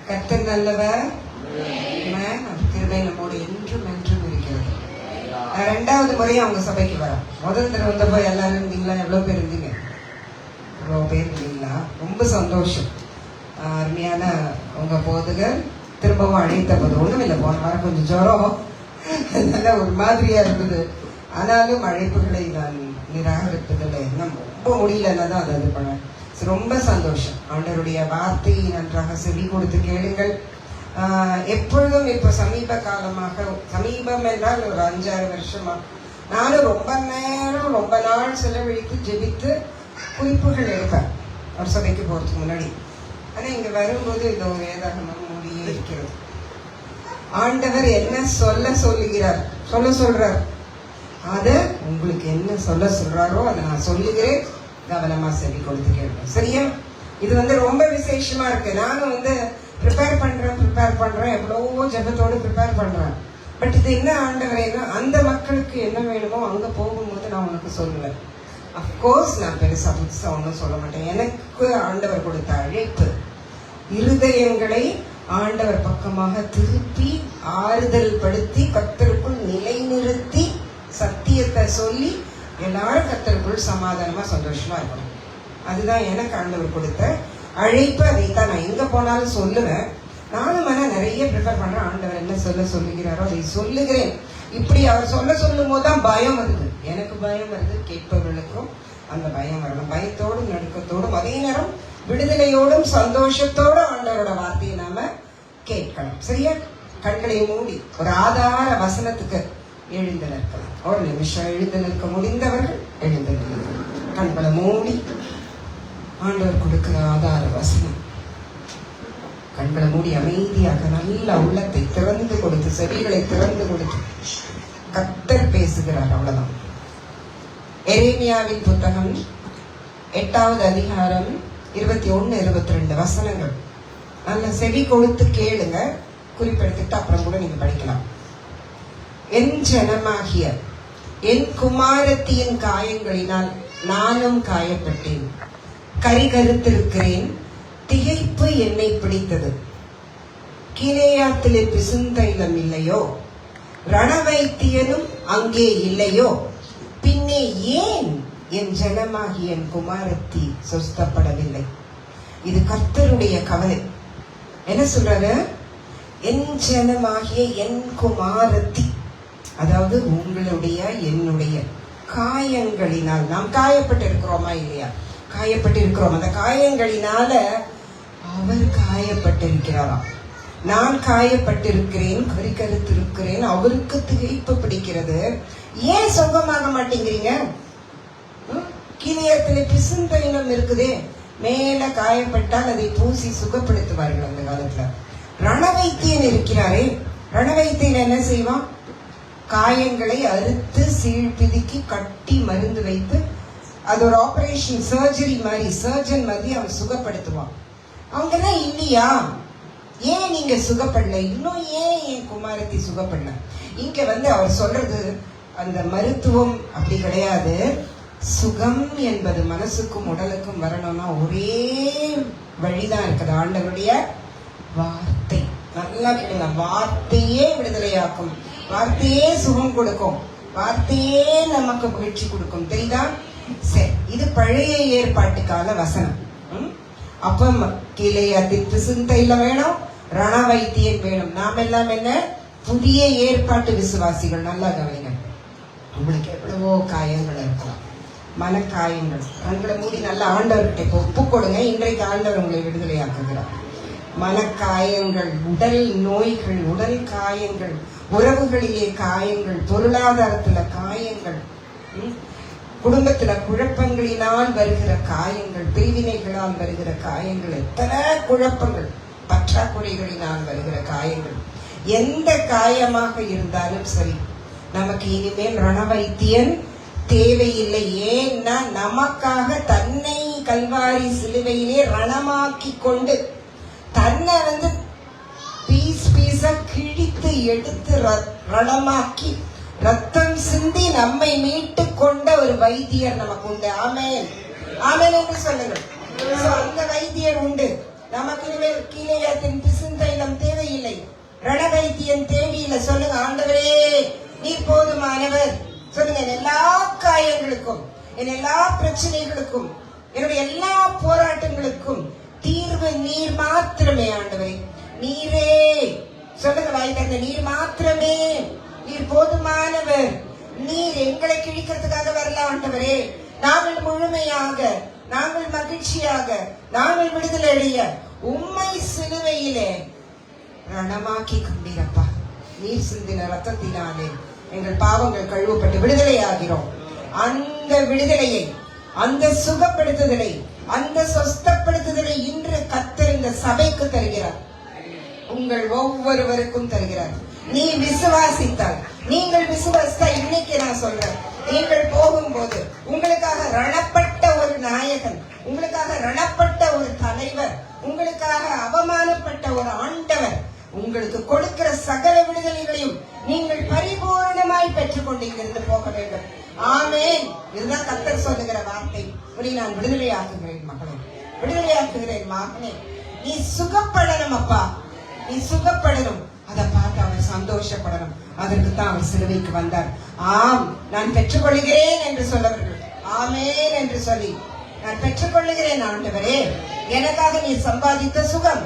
கர்த்தர் நல்லவர், கிருபை நம்மோடு என்றும் என்றும் இருக்கிறது. ரெண்டாவது முறையும் அவங்க சபைக்கு வர முதல் தடவை வந்தப்போ எல்லாரும் இருந்தீங்களா? எவ்வளவு பேர் இருந்தீங்க? எவ்வளோ பேர் இருந்தீங்களா? ரொம்ப சந்தோஷம். அருமையான உங்க போதுகள் திரும்பவும் அழைத்த போது ஒண்ணும் இல்லை, போன வாரம் கொஞ்சம் ஜுரம், அதனால ஒரு மாதிரியா இருந்தது. ஆனாலும் அழைப்புகளை நான் நிராகரிப்பதில்லை, என்ன ரொம்ப முடியலன்னா தான் அதை இது பண்ணேன். ரொம்ப சந்தோஷம். ஆண்டவருடைய வார்த்தையை நன்றாக செவி கொடுத்து கேளுங்கள். எப்பொழுதும் இப்போ சமீப காலமாக, சமீபம் என்றால் ஒரு 5-6 வருஷமா நானும் ரொம்ப நேரம் ரொம்ப நாள் செலவழித்து ஜெபித்து குறிப்புகள் எடுப்பேன் ஒரு சபைக்கு போறதுக்கு முன்னாடி. ஆனா இங்க வரும்போது இதோ வேதாகமம் மூடியே இருக்கிறது. ஆண்டவர் என்ன சொல்லுகிறார், சொல்றார். அத உங்களுக்கு என்ன சொல்றாரோ அதை நான் சொல்லுகிறேன். கவனமா செவி கொடுத்து கேட்பேன். சரியா? இது ரொம்ப விசேஷமா இருக்கு. நானும் ப்ரிப்பேர் பண்றேன், எவ்வளவோ ஜபத்தோடு ப்ரிப்பேர் பண்றேன். பட் இது என்ன ஆண்டவரேன்னா, அந்த மக்களுக்கு என்ன வேணுமோ அங்க போகும்போது நான் உனக்கு சொல்லுவேன். அப்கோர்ஸ் நான் பெருசா புதுசா ஒன்றும் சொல்ல மாட்டேன். எனக்கு ஆண்டவர் கொடுத்த அழைப்பு இருதயங்களை ஆண்டவர் பக்கமாக திருப்பி ஆறுதல் படுத்தி கர்த்தருக்குள் நிலைநிறுத்தி சத்தியத்தை சொல்லி எல்லாரும் கர்த்தருக்குள் சமாதானமா சந்தோஷமா இருக்கணும். அதுதான் எனக்கு ஆண்டவர் கொடுத்த அழைப்பு. அதைத்தான் நான் எங்க போனாலும் சொல்லுவேன். நானும் நிறைய ப்ரிப்பேர் பண்றேன். ஆண்டவர் என்ன சொல்லுகிறாரோ அதை சொல்லுகிறேன். இப்படி அவர் சொல்லும் போதுதான் பயம் வருது, எனக்கு பயம் வருது, கேட்பவர்களுக்கும் அந்த பயம் வரணும். பயத்தோடும் நடுக்கத்தோடும் அதே நேரம் விடுதலையோடும் சந்தோஷத்தோடும் ஆண்டவரோட வார்த்தையை நாம கேட்கணும். சரியா? கண்களை மூடி ஒரு ஆதார வசனத்துக்கு எழுந்து நிற்கலாம். ஒரு நிமிஷம் எழுந்து நிற்க முடிந்தவர்கள் எழுந்து நிற்கலாம். கண்களை மூடி ஆண்டவர் கொடுக்கிற ஆதார வசனம். கண்களை மூடி அமைதியாக நல்ல உள்ளத்தை திறந்து கொடுத்து, செவிகளை திறந்து கொடுத்து கர்த்தர் பேசுகிறார். அவ்வளவுதான். எரேமியாவின் புத்தகம் 8வது அதிகாரம் 21-22 வசனங்கள். நல்ல செவி கொடுத்து கேளுங்க. குறிப்பெடுத்துட்டு அப்புறம் கூட நீங்க படிக்கலாம். என் ஜனமாகிய என் குமாரத்தியின் காயங்களினால் நானும் காயப்பட்டேன், கரிகருத்திருக்கிறேன், திகைப்பு என்னை பிடித்தது. கிலேயாத்திலே பிசுந்தைலம் இல்லையோ, ரணவைத்தியனும் அங்கே இல்லையோ, பின்னே ஏன் என் ஜனமாகிய என் குமாரத்தி சொஸ்தப்படவில்லை? இது கர்த்தருடைய கவலை. என்ன சொல்றாரு? என் ஜனமாகிய என் குமாரத்தி, அதாவது உங்களுடைய என்னுடைய காயங்களினால். நாம் காயப்பட்டு இருக்கிறோமா இல்லையா? காயப்பட்டு இருக்கிறோம். அந்த காயங்களினால அவர் காயப்பட்டிருக்கிறாராம். நான் காயப்பட்டிருக்கிறேன், கரிகருத்திருக்கிறேன், அவருக்கு திகைப்பு பிடிக்கிறது. ஏன் சுகமாக மாட்டேங்கிறீங்க? கிளியத்துல பிசுந்தைனம் இருக்குதே, மேல காயப்பட்டால் அதை பூசி சுகப்படுத்துவார்கள் அந்த காலத்துல. ரணவைத்தியன் இருக்கிறாரே, ரணவைத்தியன் என்ன செய்வான்? காயங்களை அறுத்து சீழ்பிதுக்கி கட்டி மருந்து வைத்து அது ஒரு ஆபரேஷன், சர்ஜரி மாதிரி, சர்ஜன் மாதிரி அவன் சுகப்படுத்துவான். அவங்கெல்லாம் இல்லையா? ஏன் நீங்க சுகப்படல? இன்னும் ஏன் என் குமாரத்தை சுகப்படல? இங்க அவர் சொல்றது அந்த மருத்துவம் அப்படி கிடையாது. சுகம் என்பது மனசுக்கும் உடலுக்கும் வரணும்னா ஒரே வழிதான் இருக்குது, ஆண்டவருடைய வார்த்தை. நல்லா கேளுங்க. வார்த்தையே விடுதலையாக்கும், வார்த்தையே சுகம் கொடுக்கும், வார்த்தையே நமக்கு மகிழ்ச்சி கொடுக்கும். தெரியுதா? சரி, இது பழைய ஏற்பாட்டுக்கான வசனம். அப்ப கிலேயாத்தின் பிசுந்தைலம் வேணும், ரணவைத்தியன் வேணும். நாம் எல்லாம் என்ன? புதிய ஏற்பாட்டு விசுவாசிகள். நல்லா கவனிங்க. உங்களுக்கு எவ்வளவோ காயங்கள் இருக்கலாம், மனக்காயங்கள். கண்களை மூடி நல்ல ஆண்டவர்கிட்ட ஒப்பு கொடுங்க. இன்றைக்கு ஆண்டவர் உங்களை விடுதலையாக்குகிறார். மனக்காயங்கள், உடல் நோய்கள், உடல் காயங்கள், உறவுகளிலே காயங்கள், பொருளாதாரத்துல காயங்கள், குடும்பத்துல குழப்பங்களினால் வருகிற காயங்கள், பிரிவினைகளால் வருகிற காயங்கள், எத்தனை குழப்பங்கள், பற்றாக்குறைகளினால் வருகிற காயங்கள். எந்த காயமாக இருந்தாலும் சரி, நமக்கு இனிமேல் ரணவைத்தியன் தேவையில்லை. ஏன்னா நமக்காக தன்னை கல்வாரி சிலுவையிலே ரணமாக்கி கொண்டு தன்னை பீஸ் பீஸா கிழித்து எடுத்து ரணமாக்கி ரத்தம் சிந்தி நம்மை மீட்டு கொண்ட ஒரு வைத்தியர் நமக்கு உண்டு. ஆமென், ஆமென் என்று சொல்லுங்கள். அந்த வைத்தியர் உண்டு. நமக்கு இனிமேல் கீழேயத்தின் பிசுந்தைலம் தேவையில்லை, ரணவைத்தியன் தேவையில்லை. சொல்லுங்க, ஆண்டவரே நீர் போதுமானவர். சொல்லுங்க, என் எல்லா காயங்களுக்கும், என் எல்லா பிரச்சனைகளுக்கும், என்னுடைய எல்லா போராட்டங்களுக்கும் தீர்வு நீர் மாத்திரமே. ஆண்டவரே நீரே, சொல்லுங்க வாய் தந்த, நீர் மாத்திரமே, நீர் போதுமானவர். நீர் எங்களை கிழிக்கிறதுக்காக வரல ஆண்டவரே. நாங்கள் முழுமையாக, நாங்கள் மகிழ்ச்சியாக, நாங்கள் விடுதலை அடைய உம்மை சிலுவையிலே ரணமாக்கி கொண்டீரப்பா. நீர் சிந்தின ரத்தத்தினாலே எங்கள் பாவங்கள் கழுவப்பட்டு விடுதலை ஆகிறோம். அந்த விடுதலையை, அந்த சுகப்படுத்துதலை, அந்த சொஸ்தப்படுத்துதலை இன்று கர்த்தர் இந்த சபைக்கு தருகிறார், உங்கள் ஒவ்வொருவருக்கும் தருகிறார். நீ விசுவாசித்தால், நீங்கள் விசுவாசித்தா, இன்னைக்கு நான் சொல்றேன், நீங்கள் போகும்போது உங்களுக்காக ரணப்பட்ட ஒரு நாயகன், உங்களுக்காக ரணப்பட்ட ஒரு தலைவர், உங்களுக்காக அவமானப்பட்ட ஒரு ஆண்டவர் உங்களுக்கு கொடுக்கிற சகல விடுதலைகளையும் நீங்கள் பரிபூர்ணமாய் பெற்றுக் கொண்டு இங்கிருந்து போக வேண்டும். ஆமேன். இதுதான் கர்த்தர் சொல்லுகிற வார்த்தை. உன்னை நான் விடுதலையாக்குகிறேன் மகளே, விடுதலையாக்குகிறேன் மகனே. நீ சுகப்படணும் அப்பா, நீ சுகப்படணும். அதை பார்த்து அவர் சந்தோஷப்படணும். அதற்கு தான் அவர் சிலுவைக்கு வந்தார். ஆம், நான் பெற்றுக்கொள்கிறேன் என்று சொல்லவர்கள் ஆமேன் என்று சொல்லி, நான் பெற்றுக்கொள்ளுகிறேன் ஆண்டவரே. எனக்காக நீ சம்பாதித்த சுகம்,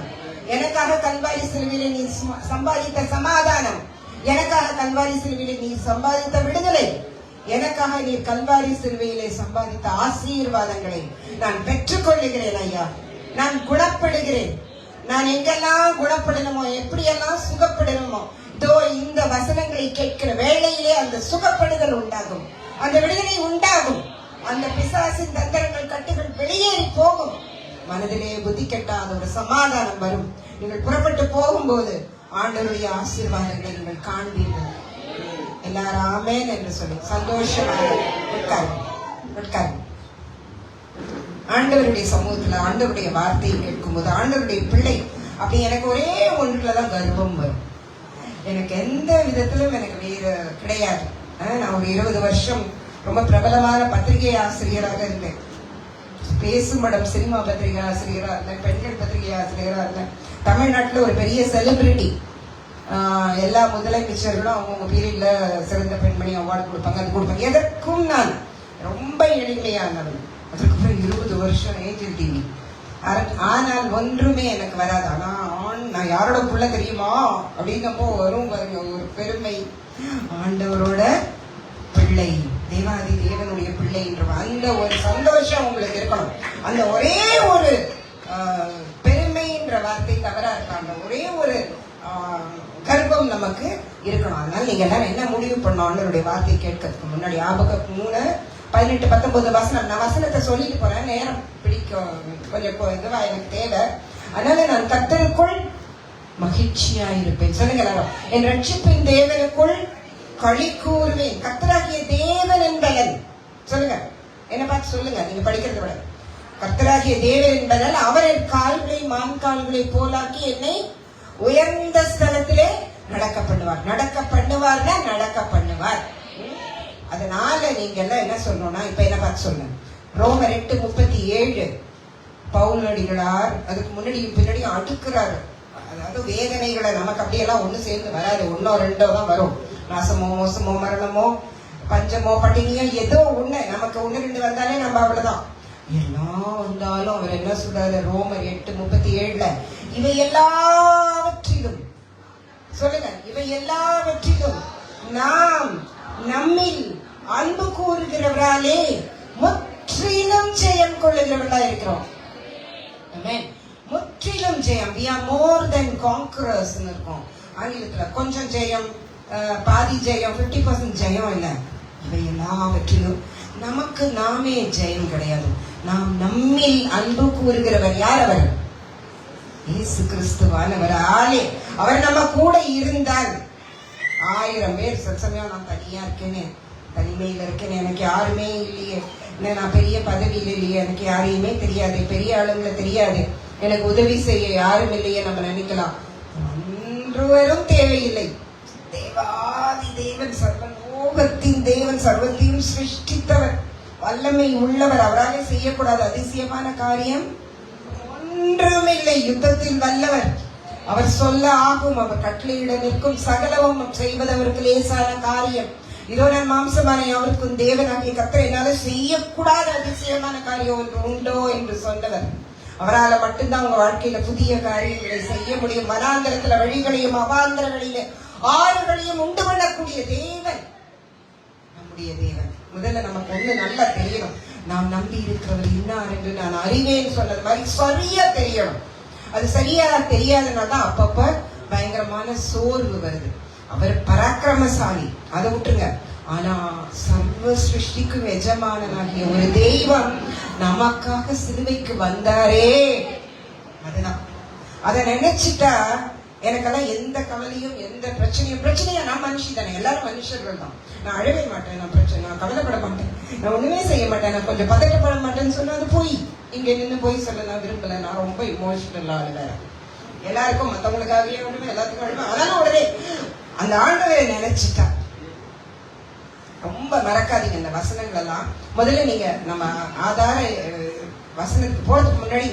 எனக்காக கல்வாரி சிலுவையிலே நீ சம்பாதித்த சமாதானம், எனக்காக கல்வாரி சிலுவையிலே நீ சம்பாதித்த விடுதலை, எனக்காக நீ கல்வாரி சிலுவையிலே சம்பாதித்த ஆசீர்வாதங்களை நான் பெற்றுக்கொள்ளுகிறேன் ஐயா. நான் குணப்படுகிறேன். நான் எங்கெல்லாம் குணப்படணுமோ, எப்படியெல்லாம் சுகப்படணுமோ, இதோ இந்த வசனங்களை கேட்கிற வேளையிலே அந்த சுகப்படுதல் உண்டாகும், அந்த விடுதலை உண்டாகும், அந்த பிசாசின் தந்திரங்கள் கட்டுகள் வெளியேறி போகும். மனதிலே புத்தி கெட்டாத ஒரு சமாதானம் வரும். நீங்கள் புறப்பட்டு போகும்போது ஆண்டவருடைய ஆசீர்வாதங்களை நீங்கள் காண்பீர்கள். எல்லாரும் ஆமேன் என்று சொல்லி சந்தோஷமாக உட்காரு. ஆண்டவருடைய சமூகத்துல ஆண்டவருடைய வார்த்தையை கேட்கும் போது, ஆண்டவருடைய பிள்ளை அப்படி எனக்கு ஒரே ஒன்றுலதான் கர்வம் வரும். எனக்கு எந்த விதத்திலும் எனக்கு வேறு கிடையாது. நான் ஒரு 20 வருஷம் ரொம்ப பிரபலமான பத்திரிகை ஆசிரியராக இருந்தேன். பேசும் படம் சினிமா பத்திரிகை ஆசிரியரா இருந்தேன், பெண்கள் பத்திரிகை ஆசிரியரா இருந்தேன். தமிழ்நாட்டுல ஒரு பெரிய செலிபிரிட்டி, எல்லா முதலமைச்சர்களும் அவங்கவுங்க பீரியட்ல சிறந்த பெண்மணி அவார்டு கொடுப்பாங்க, அது கொடுப்பாங்க. எதற்கும் நான் ரொம்ப எளிமையானவன். அதுக்கப்புறம் 20 வருஷம் ஏஜெல் டிவி. ஆனால் ஒன்றுமே எனக்கு வராது. ஆனா நான் யாரோட புள்ள தெரியுமா அப்படின்னப்போ வரும் ஒரு பெருமை. ஆண்டவரோட பிள்ளை, தேவாதி தேவனுடைய பிள்ளை என்ற அந்த ஒரு சந்தோஷம் உங்களுக்கு இருக்கணும். அந்த ஒரே ஒரு பெருமை என்ற வார்த்தை தவறா இருக்காங்க, ஒரே ஒரு கர்ப்பம் நமக்கு இருக்கணும். அதனால நீங்க எல்லாரும் என்ன முடிவு பண்ணணும்? என்னுடைய வார்த்தை கேட்கறதுக்கு முன்னாடி ஆபகம் 3:18-19 வசனம். நான் வசனத்தை சொல்லிட்டு போறேன், நேரம் பிடிக்கும், கொஞ்சம் இதுவா எனக்கு தேவை. அதனால நான் கர்த்தருக்குள் மகிழ்ச்சியா இருப்பேன். சொல்லுங்க எல்லாரும், என் ரட்சிப்பின் தேவனுக்குள் களி கூறுவேன். கர்த்தராகிய தேவன் என்பதன், சொல்லுங்க, என்ன பார்த்து சொல்லுங்க, நீங்க படிக்கிறத விட. கர்த்தராகிய தேவன் என்பதால் அவர் என் கால்களை மான் கால்களை போலாக்கி என்னை உயர்ந்த ஸ்தலத்திலே நடக்க பண்ணுவார். நடக்க பண்ணுவார்னா நடக்க பண்ணுவார். அதனால நீங்க எல்லாம் என்ன சொல்லணும்னா, இப்ப என்ன பார்த்து சொல்லுங்க, ரோமர் 8:37 பவுலடிகளார் அதுக்கு முன்னாடியும் பின்னாடியும் அடுக்கிறாரு. அதாவது வேதனைகளை நமக்கு அப்படியெல்லாம் ஒண்ணு சேர்ந்து வராது, 1-2 தான் வரும். நாசமோ மோசமோ மரணமோ பஞ்சமோ பட்டினியோ ஏதோ ஒண்ணு, நமக்கு 1-2 வந்தாலே நம்ம அவ்வளவுதான். எல்லாம் வந்தாலும் அவர் என்ன சொல்றாரு ரோமர் 8:37, இவை எல்லாவற்றிலும், சொல்லுங்க, இவை எல்லாவற்றிலும் நாம் நம்மில் அன்பு கூறுகிறவராலே முற்றிலும் ஜெயம் கொள்ளுகிறவர்களா இருக்கிறோம். முற்றிலும் ஜெயம், we are more than conquerors இருக்கும் ஆங்கிலத்துல. கொஞ்சம் ஜெயம், பாதி ஜெயம், 50% ஜெயம் இல்ல. இவை எல்லாவற்றிலும் நமக்கு நாமே ஜெயம் கிடையாது. நாம் நம்மில் அன்பு கூறுகிறவர் யார்? அவர் இயேசு கிறிஸ்துவானவர். ஆளே அவர் நம்ம கூட இருந்தால் 1000 பேர் சமயம் நான் தனியா இருக்கேன்னு, தனிமையில இருக்கேன்னு, எனக்கு யாருமே இல்லையே, நான் பெரிய பதவியில் இல்லையே, எனக்கு யாரையுமே தெரியாது, பெரிய ஆளுங்களை தெரியாது, எனக்கு உதவி செய்ய யாரும் இல்லையே நம்ம நினைக்கலாம். ஒன்றுவரும் தேவையில்லை. தேவாதி தேவன், சர்வலோகத்தின் தேவன், சர்வத்தையும் சிருஷ்டித்தவர், வல்லமை உள்ளவர், அவராலே செய்யக்கூடாத அதிசயமான காரியம் ஒன்றுமில்லை. யுத்தத்தில் வல்லவர், அவர் சொல்ல ஆகும், அவர் கட்டளையிட நிற்கும், சகலவும் செய்வது அவருக்கு லேசான காரியம். இதோ நான் மாம்சமான அவருக்கும் தேவனாகிய கர்த்தர் என்னால செய்யக்கூடாத அதிசயமான காரியம் ஒன்று உண்டோ என்று சொன்னவர். அவரால் மட்டும்தான் உங்க வாழ்க்கையில புதிய காரியங்களை செய்ய முடியும். வனாந்தரத்துல வழிகளையும் அவாந்தரங்களில ஆறுகளையும் உண்டு பண்ணக்கூடிய தேவன் நம்முடைய தேவன். முதல்ல நமக்கு ஒண்ணு நல்லா தெரியணும், நாம் நம்பி இருக்கிறவர் இன்னார் என்று நான் அறிவேன்னு சொன்னது மாதிரி சரியா தெரியணும். அது சரியா தெரியாதனால்தான் அப்பப்ப பயங்கரமான சோர்வு வருது. அவர் பராக்கிரமசாலி, அதை விட்டுருங்க. ஆனா சர்வ சிருஷ்டிக்கும் எஜமானனாகிய ஒரு தெய்வம் நமக்காக சிலுவைக்கு வந்தாரே, அதுதான். அதை நினைச்சிட்டா எனக்கெல்லாம் எந்த கவலையும் எந்த பிரச்சனையா நான் மனுஷி தானே, எல்லாரும் மனுஷர்கள் தான். நான் அழவே மாட்டேன், நான் கவலைப்பட மாட்டேன், நான் ஒண்ணுமே செய்ய மாட்டேன், நான் கொஞ்சம் பதட்டப்பட மாட்டேன்னு சொன்னா அது போய் இங்க நின்று போய் சொல்ல நான் விரும்பல. நான் ரொம்ப இமோஷனல் ஆளுங்க, எல்லாருக்கும் மத்தவங்களுக்காகவே ஒண்ணுமே எல்லாத்துக்கும் அழுவேன். அதனால உடனே அந்த ஆண்டவரை நினைச்சிட்டா ரொம்ப மறக்காதீங்க இந்த வசனங்கள் எல்லாம். முதல்ல நீங்க நம்ம ஆதார வசனத்துக்கு போறதுக்கு முன்னாடி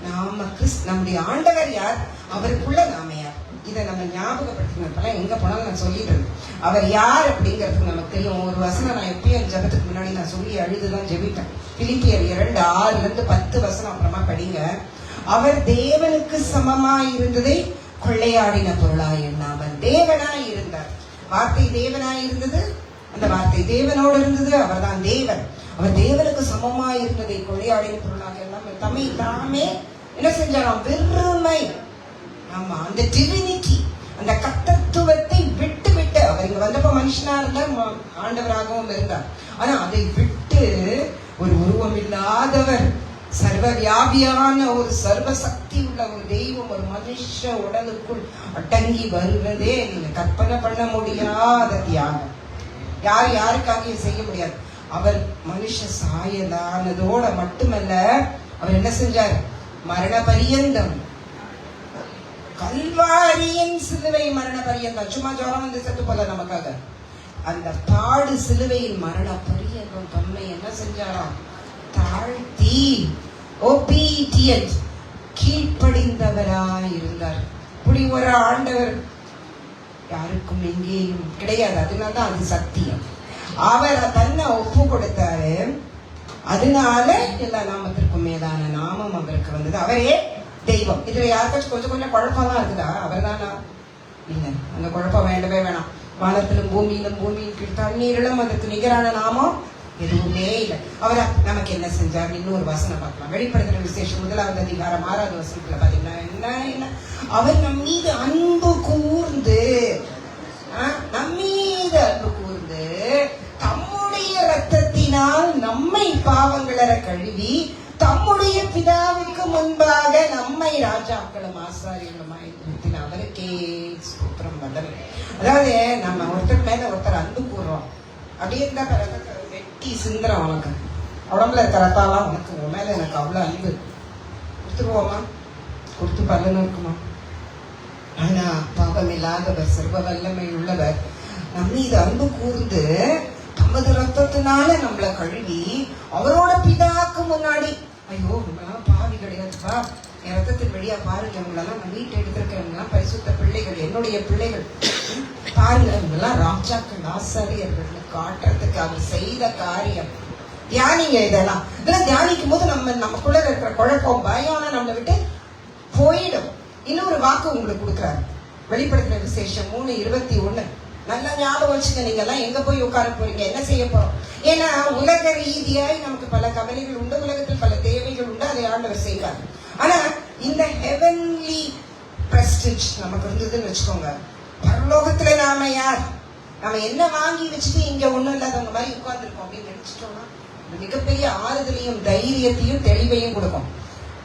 நாம நம்முடைய ஆண்டவர் யார், அவருக்குள்ள நாம யார், இதை நம்ம ஞாபகப்படுத்தினப்பெல்லாம் எங்க போனாலும் நான் சொல்லிட்டு அவர் யார் அப்படிங்கிறதுக்கு நமக்கு தெரியும். ஒரு வசனம் நான் எப்பயும் ஜபத்துக்கு முன்னாடி நான் சொல்லி அழுதுதான் ஜெபிட்டேன். பிலிப்பியர் 2:6-10 வசனம் அப்புறமா படிங்க. அவர் தேவனுக்கு சமமாய் இருந்ததை கொள்ளையாடின பொருளாய் எண்ணாமல் தேவனாய் இருந்தார். வார்த்தை தேவனாய் இருந்தது, அந்த வார்த்தை தேவனோடு இருந்தது, அவர் தான் தேவன். அவர் தேவனுக்கு சமமாய் இருந்ததை கொள்ளையாடின பொருளாக எல்லாம் தம்மை தாமே என்ன செஞ்சாராம், வெறுமை. ஆமா, அந்த டிவினிட்டி, அந்த கர்த்தத்துவத்தை விட்டு அவர் இங்க வந்தப்ப மனுஷனா இருந்தார், ஆண்டவராகவும் இருந்தார். ஆனா அதை விட்டு ஒரு உருவம் இல்லாதவர், சர்வ வியாபியான ஒரு சர்வ சக்தி உள்ள ஒரு தெய்வம் ஒரு மனுஷ உடலுக்குள் அடங்கி வருவதே நீங்க கற்பனை பண்ண முடியாத தியாகம். யாருக்காக செய்ய முடியாது. அவர் மனுஷ சாயலானதோட மட்டுமல்ல, அவர் என்ன செஞ்சார், மரண பரியந்தம், கல்வாரியின் சிலுவை மரண பரியந்தம். சும்மா ஜோரம் வந்து செத்து போல நமக்காக. அந்த பாடு சிலுவையில் மரண பரியந்தம் தன்னை என்ன செஞ்சாராம், தாழ்த்தி obedient, கீழ்ப்படிந்தவராய் இருந்தார். இப்படி ஒரு ஆண்டவர் யாருக்கும் எங்கேயும் கிடையாது. அதனாலதான் அது சத்தியம். அவர் தன்னை ஒப்பு கொடுத்தாரு. அதனால எல்லா நாமத்திற்கும் மேலான நாமம் அவருக்கு வந்தது. அவரே தெய்வம். இதுல யாருக்காச்சும் கொஞ்சம் குழப்பம் தான் இருக்குதா? அவர் தானா? இல்ல, அந்த குழப்பம் வேண்டவே வேணாம். வானத்திலும் பூமியிலும் பூமியின் கீழ் தண்ணீரிலும் அதற்கு நிகரான நாமம் எதுவுமே இல்லை. அவர் நமக்கு என்ன செஞ்சார்? இன்னொரு வசனம் பார்க்கலாம். வெளிப்படுத்துற விசேஷம் 1:6 பாத்தீங்கன்னா என்ன, அவர் நம் மீது அன்பு கூர்ந்து தம்முடைய ரத்தத்தினால் நம்மை பாவங்களற கழுவி தம்முடைய பிதாவுக்கு முன்பாக நம்மை ராஜாக்களும் ஆசாரியர்களுமாய் நிறுத்தின அவருக்கே ஸ்தோத்திரம் வந்தது. அதாவது நம்ம ஒருத்தர் மேல ஒருத்தர் அன்பு கூறுறோம், அப்படியே இருந்தா வெட்டி சிந்துறோம். உனக்கு உடம்புல இருக்கிற ரத்தாலாம் உனக்கு, உன் மேல எனக்கு அவ்வளவு அன்பு கொடுத்துருவோமா? கொடுத்து பலனும் இருக்குமா? ஆனா பாவம் இல்லாதவர், சர்வ வல்லமை உள்ளவர் நம்ம இது அன்பு கூர்ந்து தமது ரத்தத்தினால நம்மளை கழுவி அவரோட பிதாக்கு முன்னாடி, ஐயோ இவங்கெல்லாம் பாவி கிடையாதுப்பா, என் ரத்தத்தின் வழியா பாருங்க, இவங்களெல்லாம் நான் வீட்டை எடுத்திருக்கேன், பரிசுத்த பிள்ளைகள், என்னுடைய பிள்ளைகள் பாருங்க, இவங்கெல்லாம் ராஜாக்கள் ஆசாரியர்கள் காட்டுறதுக்கு அவர் செய்த காரியம். தியானிங்க, இதெல்லாம் தியானிக்கும் போது நமக்குள்ள இருக்கிற குழப்பம், பயம் நம்மளை விட்டு போயிடும். இன்னொரு வாக்கு உங்களுக்கு கொடுக்குறாரு. வெளிப்படுத்துற விசேஷம் 3:21. நல்லா ஞாபகம் வச்சுக்க. நீங்க எல்லாம் எங்க போய் உட்கார போறீங்க, என்ன செய்ய போறோம்? ஏன்னா உலக ரீதியாய் நமக்கு பல கவலைகள் உண்டு, உலகத்தில் பல தேவைகள் உண்டு, அதை ஆண்டவர் செய்வார். ஆனா இந்த ஹெவன்லி பிரஸ்டிஜ் நமக்கு இருந்ததுன்னு வச்சுக்கோங்க. பரலோகத்துல நாம யார், நாம என்ன வாங்கி வச்சுட்டு இங்க ஒண்ணும் இல்லாதவங்க மாதிரி உட்கார்ந்துருக்கோம் அப்படின்னு நினைச்சிட்டோம்னா மிகப்பெரிய ஆறுதலையும் தைரியத்தையும் தெளிவையும் கொடுக்கும்.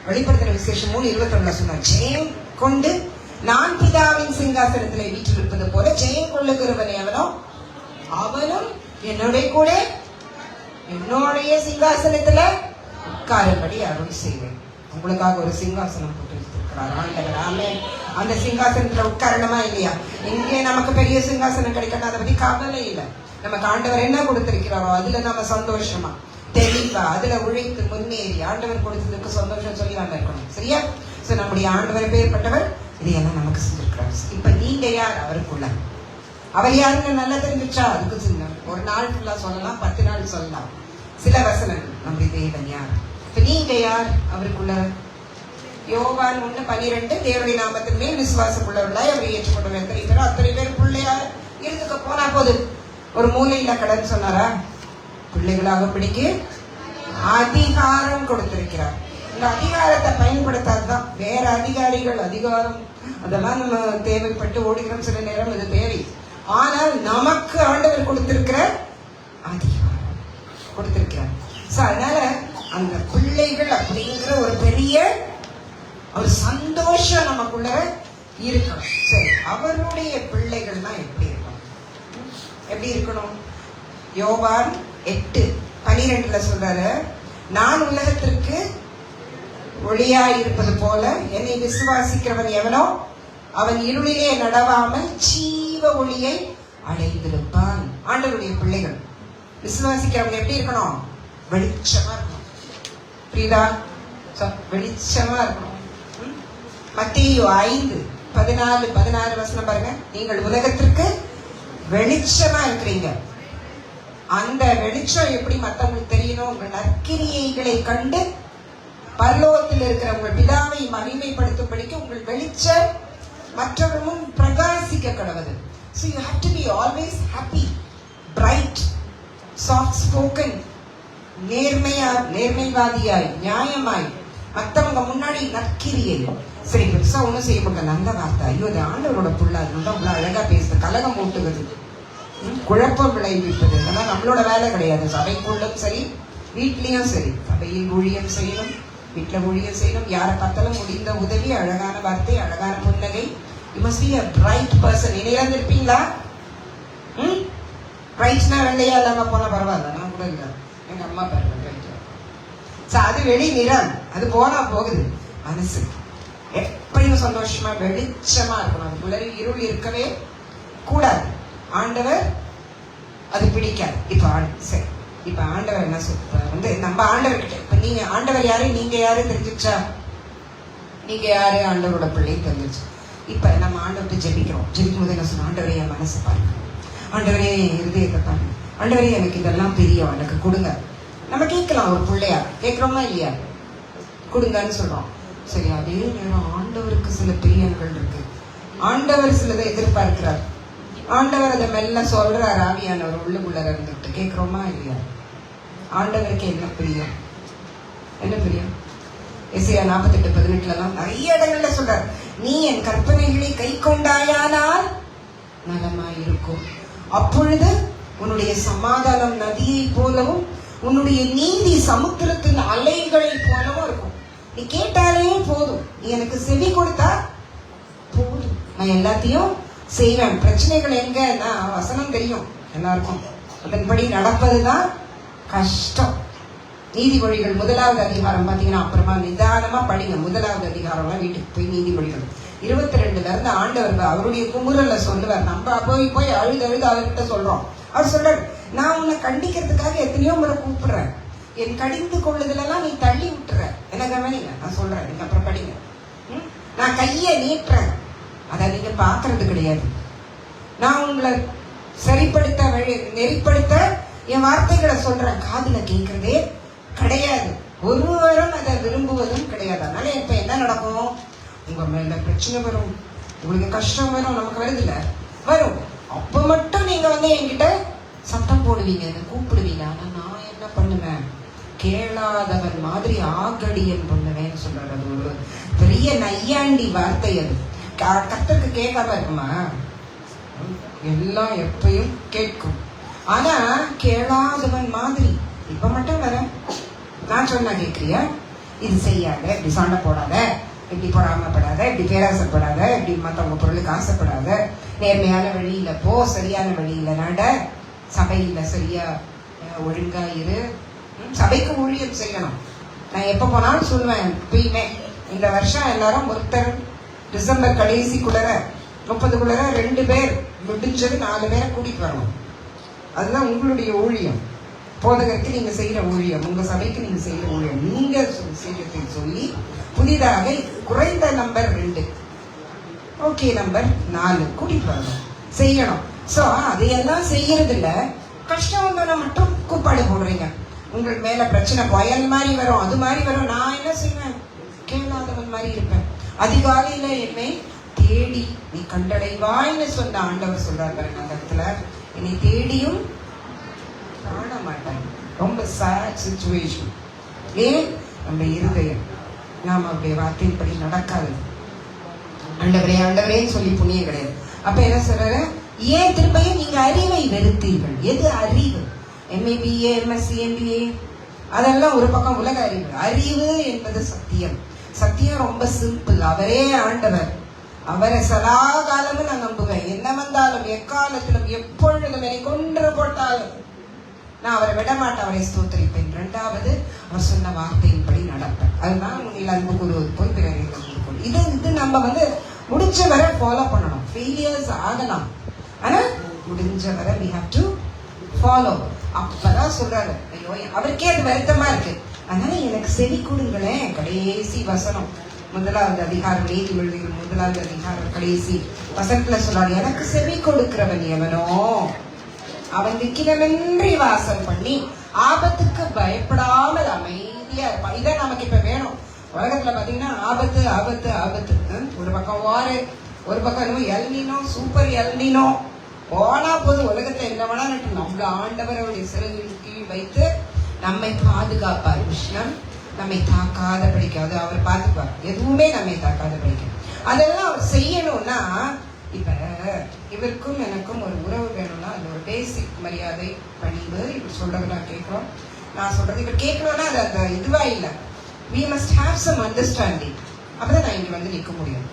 வெளிப்படுத்துற விசேஷம் 3:21 சொன்னார், ஜெயம் கொண்டு நான் பிதாவின் சிங்காசனத்திலே வீற்றிருப்பது போல ஜெயம் கொள்ளுகிறவனே அவனும் என்னுடைய கூட என்னுடைய சிங்காசனத்துல உட்காரும்படி அருள் செய்வேன். உங்களுக்காக ஒரு சிங்காசனம் போட்டு வச்சிருக்கிறார் ஆண்டவர். ஆமென். அந்த சிங்காசனத்துல உட்காரணுமா இல்லையா? இங்கே நமக்கு பெரிய சிங்காசனம் கிடைக்கணும், அதை பத்தி கவலை இல்லை. நமக்கு ஆண்டவர் என்ன கொடுத்திருக்கிறாரோ அதுல நம்ம சந்தோஷமா தெளிவா அதுல உழைத்து முன்னேறி ஆண்டவர் கொடுத்ததுக்கு சந்தோஷம் சொல்லி வாங்க இருக்கணும். சரியா? சோ நம்முடைய ஆண்டவர் பேர்பட்டவர் இதையெல்லாம் நமக்கு செஞ்சிருக்கிறார். இப்ப நீங்க யார் அவருக்குள்ள? அவர் யாருன்னு நல்லா தெரிஞ்சிச்சா? அதுக்கு சின்ன ஒரு நாள் ஃபுல்லா சொல்லலாம், 10 நாள் சொல்லலாம். சில வசனங்கள் நம்முடைய தேவன் யார், இப்ப நீங்க யார் அவருக்குள்ள? யோவான் 1:12 தேவனுடைய நாமத்தின் மேல் விசுவாசமுள்ளவர்களாய் அவரை ஏற்றுக்கொண்டவர் எத்தனை பேரோ அத்தனை பேர் பிள்ளையா இருந்துக்க போனா போது. ஒரு மூலையில கடன் சொன்னாரா? பிள்ளைகளாக பிடிக்க அதிகாரம் கொடுத்திருக்கிறார். இந்த அதிகாரத்தை பயன்படுத்தாதுதான் வேற அதிகாரிகள் அதிகாரம் அதெல்லாம் நம்ம தேவைப்பட்டு ஓடுகிறோம். சில நேரம் இது தேவை. ஆனால் நமக்கு ஆண்டவர் கொடுத்திருக்கிற அதிகாரம் கொடுத்திருக்கிறார். அதனால அந்த பிள்ளைகள் அப்படிங்கிற ஒரு பெரிய ஒரு சந்தோஷம் நமக்குள்ள இருக்கணும். சரி, அவருடைய பிள்ளைகள்னா எப்படி இருக்கணும்? எப்படி இருக்கணும்? யோவான் 8:12 சொல்றாரு, நான் உலகத்திற்கு ஒளியா இருப்பது போல என்னை விசுவாசிக்கிறவன் எவனோ அவன் இருளிலே நடவாமல் ஜீவ ஒளியை அடைந்திருப்பான். ஆண்டவருடைய பிள்ளைகள் விசுவாசிக்கிறவங்க எப்படி இருக்கணும்? வெளிச்சமா இருக்கணும். புரியுதா? வெளிச்சமா இருக்கணும். மத்தேயு 5:14 வசனம் பாருங்க. நீங்கள் உலகத்திற்கு வெளிச்சமா இருக்கிறீங்க. அந்த வெளிச்சம் எப்படி மத்தவங்களுக்கு தெரியணும்? உங்கள் நற்கிரியைகளை கண்டு பரலோகத்தில் இருக்கிற உங்கள் பிதாவை மகிமைப்படுத்தும்படிக்கு உங்கள் வெளிச்சம் மற்றவர்களும் பிரகாசிக்க கடவுது. So you have to be always happy, bright, soft spoken, நேர்மைவாதியாய், நியாயமாய், மற்றவங்க முன்னாடி நற்கிரியை. சரி, பெருசா ஒண்ணும் செய்ய முடியல, நல்ல வார்த்தை, ஐயோ அது ஆண்டவரோட புள்ள, அதுதான் அவ்வளவு அழகா பேசுது, கலகம் மூட்டுவது, குழப்பம் விளைவிப்பது, அதெல்லாம் நம்மளோட வேலை கிடையாது. சபைக்குள்ளும் சரி, வீட்லயும் சரி, சபையில் ஊழியம் செய்யணும், வீட்டுல ஊழியம் செய்யணும். யாரை பார்த்தாலும் முடிந்த உதவி, அழகான வார்த்தை, அழகான புன்னகை. You must be a bright person. இணையாந்து இருப்பீங்களா? பிரைட்னா வெள்ளையா இல்லாம போனா பரவாயில்ல, நான் கூட இல்லை, எங்க அம்மா பாருங்க. அது வெளி நிறம், அது போனா போகுது. மனசு எப்படியும் சந்தோஷமா வெளிச்சமா இருக்கணும். அதுக்குள்ள இருள் இருக்கவே கூடாது. ஆண்டவர் அது பிடிக்காது. சரி, இப்ப ஆண்டவர் என்ன சொல்ற நம்ம ஆண்டவர் கிட்ட, இப்ப நீங்க ஆண்டவர் யாரு, நீங்க யாரு தெரிஞ்சிச்சா? நீங்க யாரு ஆண்டவரோட பிள்ளை தெரிஞ்சிச்சு. இப்ப நம்ம ஆண்டவர்கிட்ட ஜெபிக்கிறோம். ஜெபிக்கும் போது என்ன சொன்ன? ஆண்டவரே என் மனசை பாருங்க, ஆண்டவரே இருதயத்தை பாருங்க, ஆண்டவரே எனக்கு இதெல்லாம் பிரியம், எனக்கு கொடுங்க. நம்ம கேட்கலாம், ஒரு பிள்ளையா கேட்கிறோமா இல்லையா? கொடுங்கன்னு சொல்றோம். சரி, அதே நேரம் ஆண்டவருக்கு சில பிரியங்கள் இருக்கு. ஆண்டவர் சிலதை எதிர்பார்க்கிறார். ஆண்டவர் அதை மெல்ல சொல்றார். ஆவியானவர் உள்ளுக்குள்ள இருந்துட்டு கேட்கிறோமா இல்லையா? ஆண்டவருக்கு என்ன பிரியம்? என்ன பிரியம்? எசையா 48:18 நிறைய இடங்கள்ல சொல்றார், நீ என் கற்பனைகளை கை கொண்டாயானால் நலமாயிருக்கும், அப்பொழுது உன்னுடைய சமாதானம் நதியை போலவும் உன்னுடைய நீதி சமுத்திரத்தின் அலைகளை போலவும் இருக்கும். நீ கேட்டாலே போதும், நீ எனக்கு செவி கொடுத்தா போதும், நான் எல்லாத்தையும் செய்வேன். பிரச்சனைகள் எங்க? நான் வசனம் தெரியும் எல்லாருக்கும், அதன்படி நடப்பதுதான் கஷ்டம். நீதிமொழிகள் 1வது அதிகாரம் பாத்தீங்கன்னா, அப்புறமா நிதானமா படிங்க. 1வது அதிகாரம்லாம் வீட்டுக்கு போய் நீதிமொழிகள் 22 இருந்து ஆண்டவர் அவருடைய குமுறல்ல சொல்லுவார். நம்ம போய் அழுது அவர்கிட்ட சொல்றோம். அவர் சொல்றாரு, நான் உன்னை கண்டிக்கிறதுக்காக எத்தனையோ முறை கூப்பிடுறேன், என் கடிந்து கொள்ளுதலெல்லாம் நீ தள்ளி விட்டுற. என்ன கவனிங்க, நான் சொல்றேன், நீங்க அப்புறம் படிங்க. நான் கையை நீட்டுறேன், அதை நீங்க பாக்குறது கிடையாது. நான் உங்களை சரிப்படுத்த நெறிப்படுத்த என் வார்த்தைகளை சொல்றேன், காதுல கேட்கறதே கிடையாது. ஒருவரும் அதை விரும்புவதும் கிடையாது. அதனால இப்ப என்ன நடக்கும்? உங்க மேல பிரச்சனை வரும், உங்களுக்கு கஷ்டம் வரும், நமக்கு வருது இல்ல, வரும். அப்ப மட்டும் நீங்க என்கிட்ட சத்தம் போடுவீங்க, என்ன கூப்பிடுவீங்க. ஆனா நான் என்ன பண்ணுவேன்? கேளாதவன் மாதிரி ஆகடியன் பண்ணுவேன்னு சொல்றாரு. அது ஒரு பெரிய நையாண்டி வார்த்தை. அது கர்த்தருக்கு கேட்காம இருக்குமா? எல்லாம் எப்பயும் கேட்கும். ஆனா கேளாதவன் மாதிரி இப்ப மட்டும் வர நான் சொன்னா கேட்கிறியா? இது செய்யாத, இப்படி சண்டை போடாத, இப்படி பொறாமப்படாத, இப்படி பேராசப்படாத, இப்படி மற்றவங்க பொருளுக்கு ஆசைப்படாத, நேர்மையான வழியில போ, சரியான வழியில நட, சபையில சரியா ஒழுங்கா இரு, சபைக்கு ஊழியம் செய்யணும். நான் எப்ப போனாலும் சொல்லுவேன், எப்பயுமே இந்த வருஷம் எல்லாரும் ஒருத்தர் டிசம்பர் கடைசிக்குள்ள 30 2 பேர் முடிஞ்சது 4 பேரை கூட்டிட்டு வரணும். அதுதான் உங்களுடைய ஊழியம். போதகருக்கு நீங்க செய்யற ஊழியம், உங்க சபைக்கு நீங்க செய்யற ஊழியம், நீங்க செய்யறதை சொல்லி புதிதாக குறைந்த நம்பர் 2, ஓகே நம்பர் 4 கூட்டிட்டு வரணும், செய்யணும். சோ அதையெல்லாம் செய்யறது இல்ல, கஷ்டம் வந்தோன்னா மட்டும் கூப்பாடு போடுறீங்க. உங்களுக்கு மேல பிரச்சனை புயல் மாதிரி வரும், அது மாதிரி வரும். நான் என்ன செய்வேன்? கேளாதவன் மாதிரி இருப்பேன். அதிகாலையில என்னை தேடி நீ கண்டடைவாய்னு சொன்ன ஆண்டவர் சொல்றாரு பாருங்க அந்த இடத்துல. என்னை தேடியும் காண மாட்டாங்க. ரொம்ப சேட் சிச்சுவேஷன். ஏன்? நம்ம இருதயம் நாம அப்படியே வார்த்தையின்படி நடக்காது. ஆண்டவரே ஆண்டவரேன்னு சொல்லி புண்ணியம் கிடையாது. அப்ப என்ன சொல்றாரு? ஏன் திரும்பியும் நீங்க அறிவை வெறுத்தீர்கள். எது அறிவு? MABA, MSc, MBA அதெல்லாம் ஒரு பக்கம் உலக அறிவு. அறிவு என்பது சத்தியம். சத்தியம் ரொம்ப சிம்பிள். அவரே ஆண்டவர். அவரை சதா காலமும் நான் நம்புவேன். என்ன வந்தாலும் எக்காலத்திலும் எப்பொழுதும் என்னை கொன்று போட்டாலும் நான் அவரை விட மாட்டேன், அவரை ஸ்தோத்திரிப்பேன். 2வது அவர் சொன்ன வார்த்தையின்படி நடப்பேன். அதுதான் உன்னில் அன்பு கூறுவது போய் பிறரை இது நம்ம முடிஞ்ச வரை ஃபாலோ பண்ணணும். ஃபெயிலியர்ஸ் ஆகலாம், ஆனா முடிஞ்ச வரை we have to follow. அப்பதான் சொல்றாரு, ஐயோ அவருக்கே அது வருத்தமா இருக்கு, அதனால எனக்கு செவி கொடுங்களேன். கடைசி வசனம் 1வது அதிகாரம், நீதிமொழிகள் 1வது அதிகாரம் கடைசி வசனத்துல சொல்றாரு, எனக்கு செவி கொடுக்கிறவன் எவனோ அவன் விக்கிரமின்றி வாசம் பண்ணி ஆபத்துக்கு பயப்படாமல் அமைதியா இருப்பான். இதான் நமக்கு இப்ப வேணும். உலகத்துல பாத்தீங்கன்னா ஆபத்து ஆபத்து ஆபத்து. ஒரு பக்கம் வாரு, ஒரு பக்கம் எல்னினோ, சூப்பர் எல்னினோ போனா போது. உலகத்துல என்ன வேணா நம்மள ஆண்டவருடைய சிறகின் கீழ் வைத்து நம்மை பாதுகாப்பார். உஷ்ணம் நம்மை தாக்காத படிக்காது, அவர் பார்த்துப்பார். எதுவுமே நம்மை தாக்காத படிக்கும். அதெல்லாம் அவர் செய்யணும்னா, இப்ப இவருக்கும் எனக்கும் ஒரு உறவு வேணும்னா அது ஒரு பேசிக் மரியாதை, பணிவு. இவர் சொல்றது நான் கேட்கிறோம், நான் சொல்றது இவர் கேட்கணும்னா அது அந்த இதுவா இல்லை. we must have some understanding. அப்பதான் நான் இங்க நிற்க முடியும்.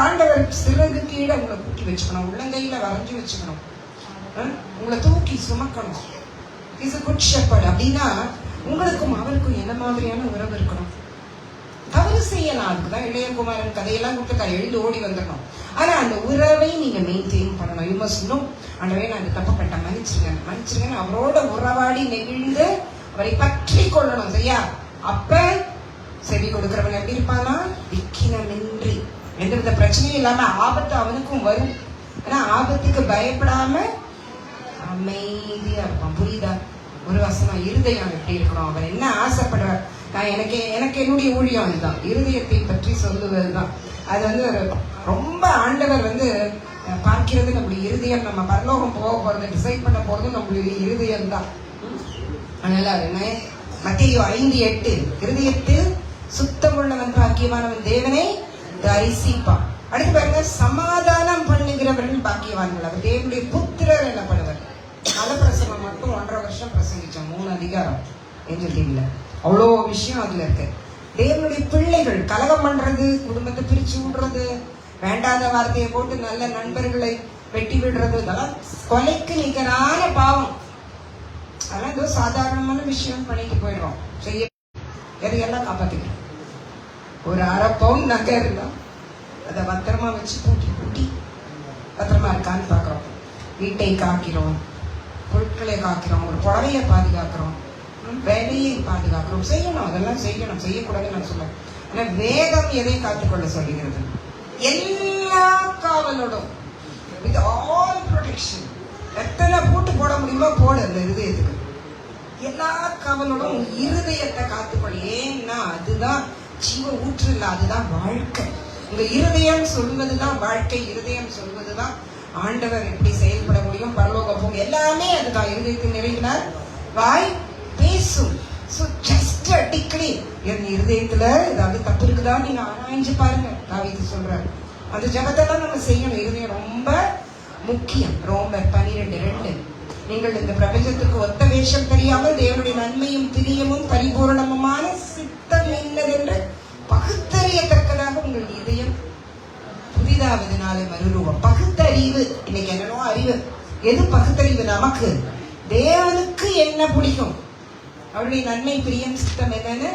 ஆண்டவர் சிறகு கீழே உங்களை கூட்டி வச்சுக்கணும், உள்ளங்கையில வரைஞ்சி வச்சுக்கணும், உங்களை தூக்கி சுமக்கணும். Is a good shepherd. அப்படின்னா உங்களுக்கும் அவருக்கும் என்ன மாதிரியான உறவு இருக்கணும்? தவறு செய்யலாம், அதுக்குதான் இளையகுமாரன் கதையெல்லாம் கொடுத்து எழுந்து ஓடி வந்துடணும். ஆனா அந்த உறவை நீங்க மெயின்டைன் பண்ணணும். யூ மஸ்ட் நோ, ஆண்டவே நான் தப்பு பண்ணிட்டேன், மன்னிச்சிருக்கேன் அவரோட உறவாடி நெகிழ்ந்து அவரை பற்றி கொள்ளணும். சரியா? அப்ப செவி கொடுக்கிறவன் எப்படி இருப்பானா? விக்கிரமின்றி, எந்தவித பிரச்சனையும் இல்லாம. ஆபத்து அவனுக்கும் வரும், ஆனா ஆபத்துக்கு பயப்படாம அமைதியா இருப்பான். புரியுதா? ஒரு வசனம், இருதயம் எப்படி இருக்கணும், அவர் என்ன ஆசைப்படுவார். நான் எனக்கு என்னுடைய ஊழியம் இதுதான், இருதயத்தை பற்றி சொல்லுவதுதான். அது ஒரு ரொம்ப ஆண்டவர் பார்க்கிறது நம்முடைய இருதயம். நம்ம பரலோகம் போக போறது, டிசைட் பண்ண போறது நம்மளுடைய இருதயம் தான். அதனால அது என்ன, மத்தேயு 5:8, இருதயத்தில் சுத்தமுள்ளவன் பாக்கியவானவன் தேவனை தரிசிப்பான். அடுத்து பாருங்க, சமாதானம் பண்ணுகிறவர்கள் பாக்கியவான்கள், அவர் தேவனுடைய புத்திரர் எனப்படுவர். மலப்பிரசங்கம் மட்டும் 1.5 வருஷம் பிரசங்கிச்சோம், 3 அதிகாரம் என்று தெரியல. அவ்வளோ விஷயம் அதுல இருக்கு. தேவனுடைய பிள்ளைகள் கலகம் பண்றது, குடும்பத்தை பிரிச்சு விடுறது, வேண்டாத வார்த்தையை போட்டு நல்ல நண்பர்களை வெட்டி விடுறது, இதெல்லாம் கொலைக்கு நிகரான பாவம். அதெல்லாம் ஏதோ சாதாரணமான விஷயம் பண்ணிட்டு போயிடுறோம். செய்ய எதையெல்லாம் காப்பாத்திக்கிறோம். ஒரு 1/2 பவுன் நகை இருந்தா அதை பத்திரமா வச்சு பூட்டி பத்திரமா இருக்கான்னு பாக்குறோம். வீட்டை காக்கிறோம், பொருட்களை காக்கிறோம், ஒரு புடவையை பாதுகாக்கிறோம், வேலையை பாதுகாக்கிறோம். செய்யணும், அதெல்லாம் செய்யணும், செய்யக்கூடாதுன்னு நான் சொல்ல. ஆனா வேதம் எதை காத்துக்கொள்ள சொல்லுகிறது? எல்லா காவலோடும், வித் ஆல் ப்ரொடெக்ஷன். எத்தனை பூட்டு போட முடியுமோ போடு அந்த இருதயத்துக்கு. எல்லா காவலோடும் இருதயத்தை காத்துக்கொள்ள. ஏன்னா அதுதான் ஜீவ ஊற்று இல்ல, அதுதான் வாழ்க்கை. உங்க இருதயம் சொல்வதுதான் வாழ்க்கை. இருதயம் சொல்வதுதான் ஆண்டவர் எப்படி செயல்பட முடியும், பரலோகம் போகும், எல்லாமே அதுதான். இருதயத்தில் நிறைவினார் வாய் பேசும். So just declare, என் இருதயத்துல ஏதாவது தப்பு இருக்குதா நீங்க ஆராய்ஞ்சு பாருங்க. தாவீது சொல்றாரு. அந்த ஜெபத்தெல்லாம் நம்ம செய்யணும். இருதயம் ரொம்ப முக்கியம். ரோமர் 12:2, நீங்கள் இந்த பிரபஞ்சத்துக்கு ஒத்த வேஷம் தெரியாமல் தேவனுடைய நன்மையும் பிரியமும் பரிபூரணமுமான சித்தம் என்னதென்று பகுத்தறியத்தக்கதாக உங்கள் இதயம் புதிதாவதுனால மறுரூபம். பகுத்தறிவு. இன்னைக்கு என்னனோ அறிவு. எது பகுத்தறிவு? நமக்கு தேவனுக்கு என்ன பிடிக்கும், அவருடைய நன்மை பிரியம் சித்தம் என்னன்னு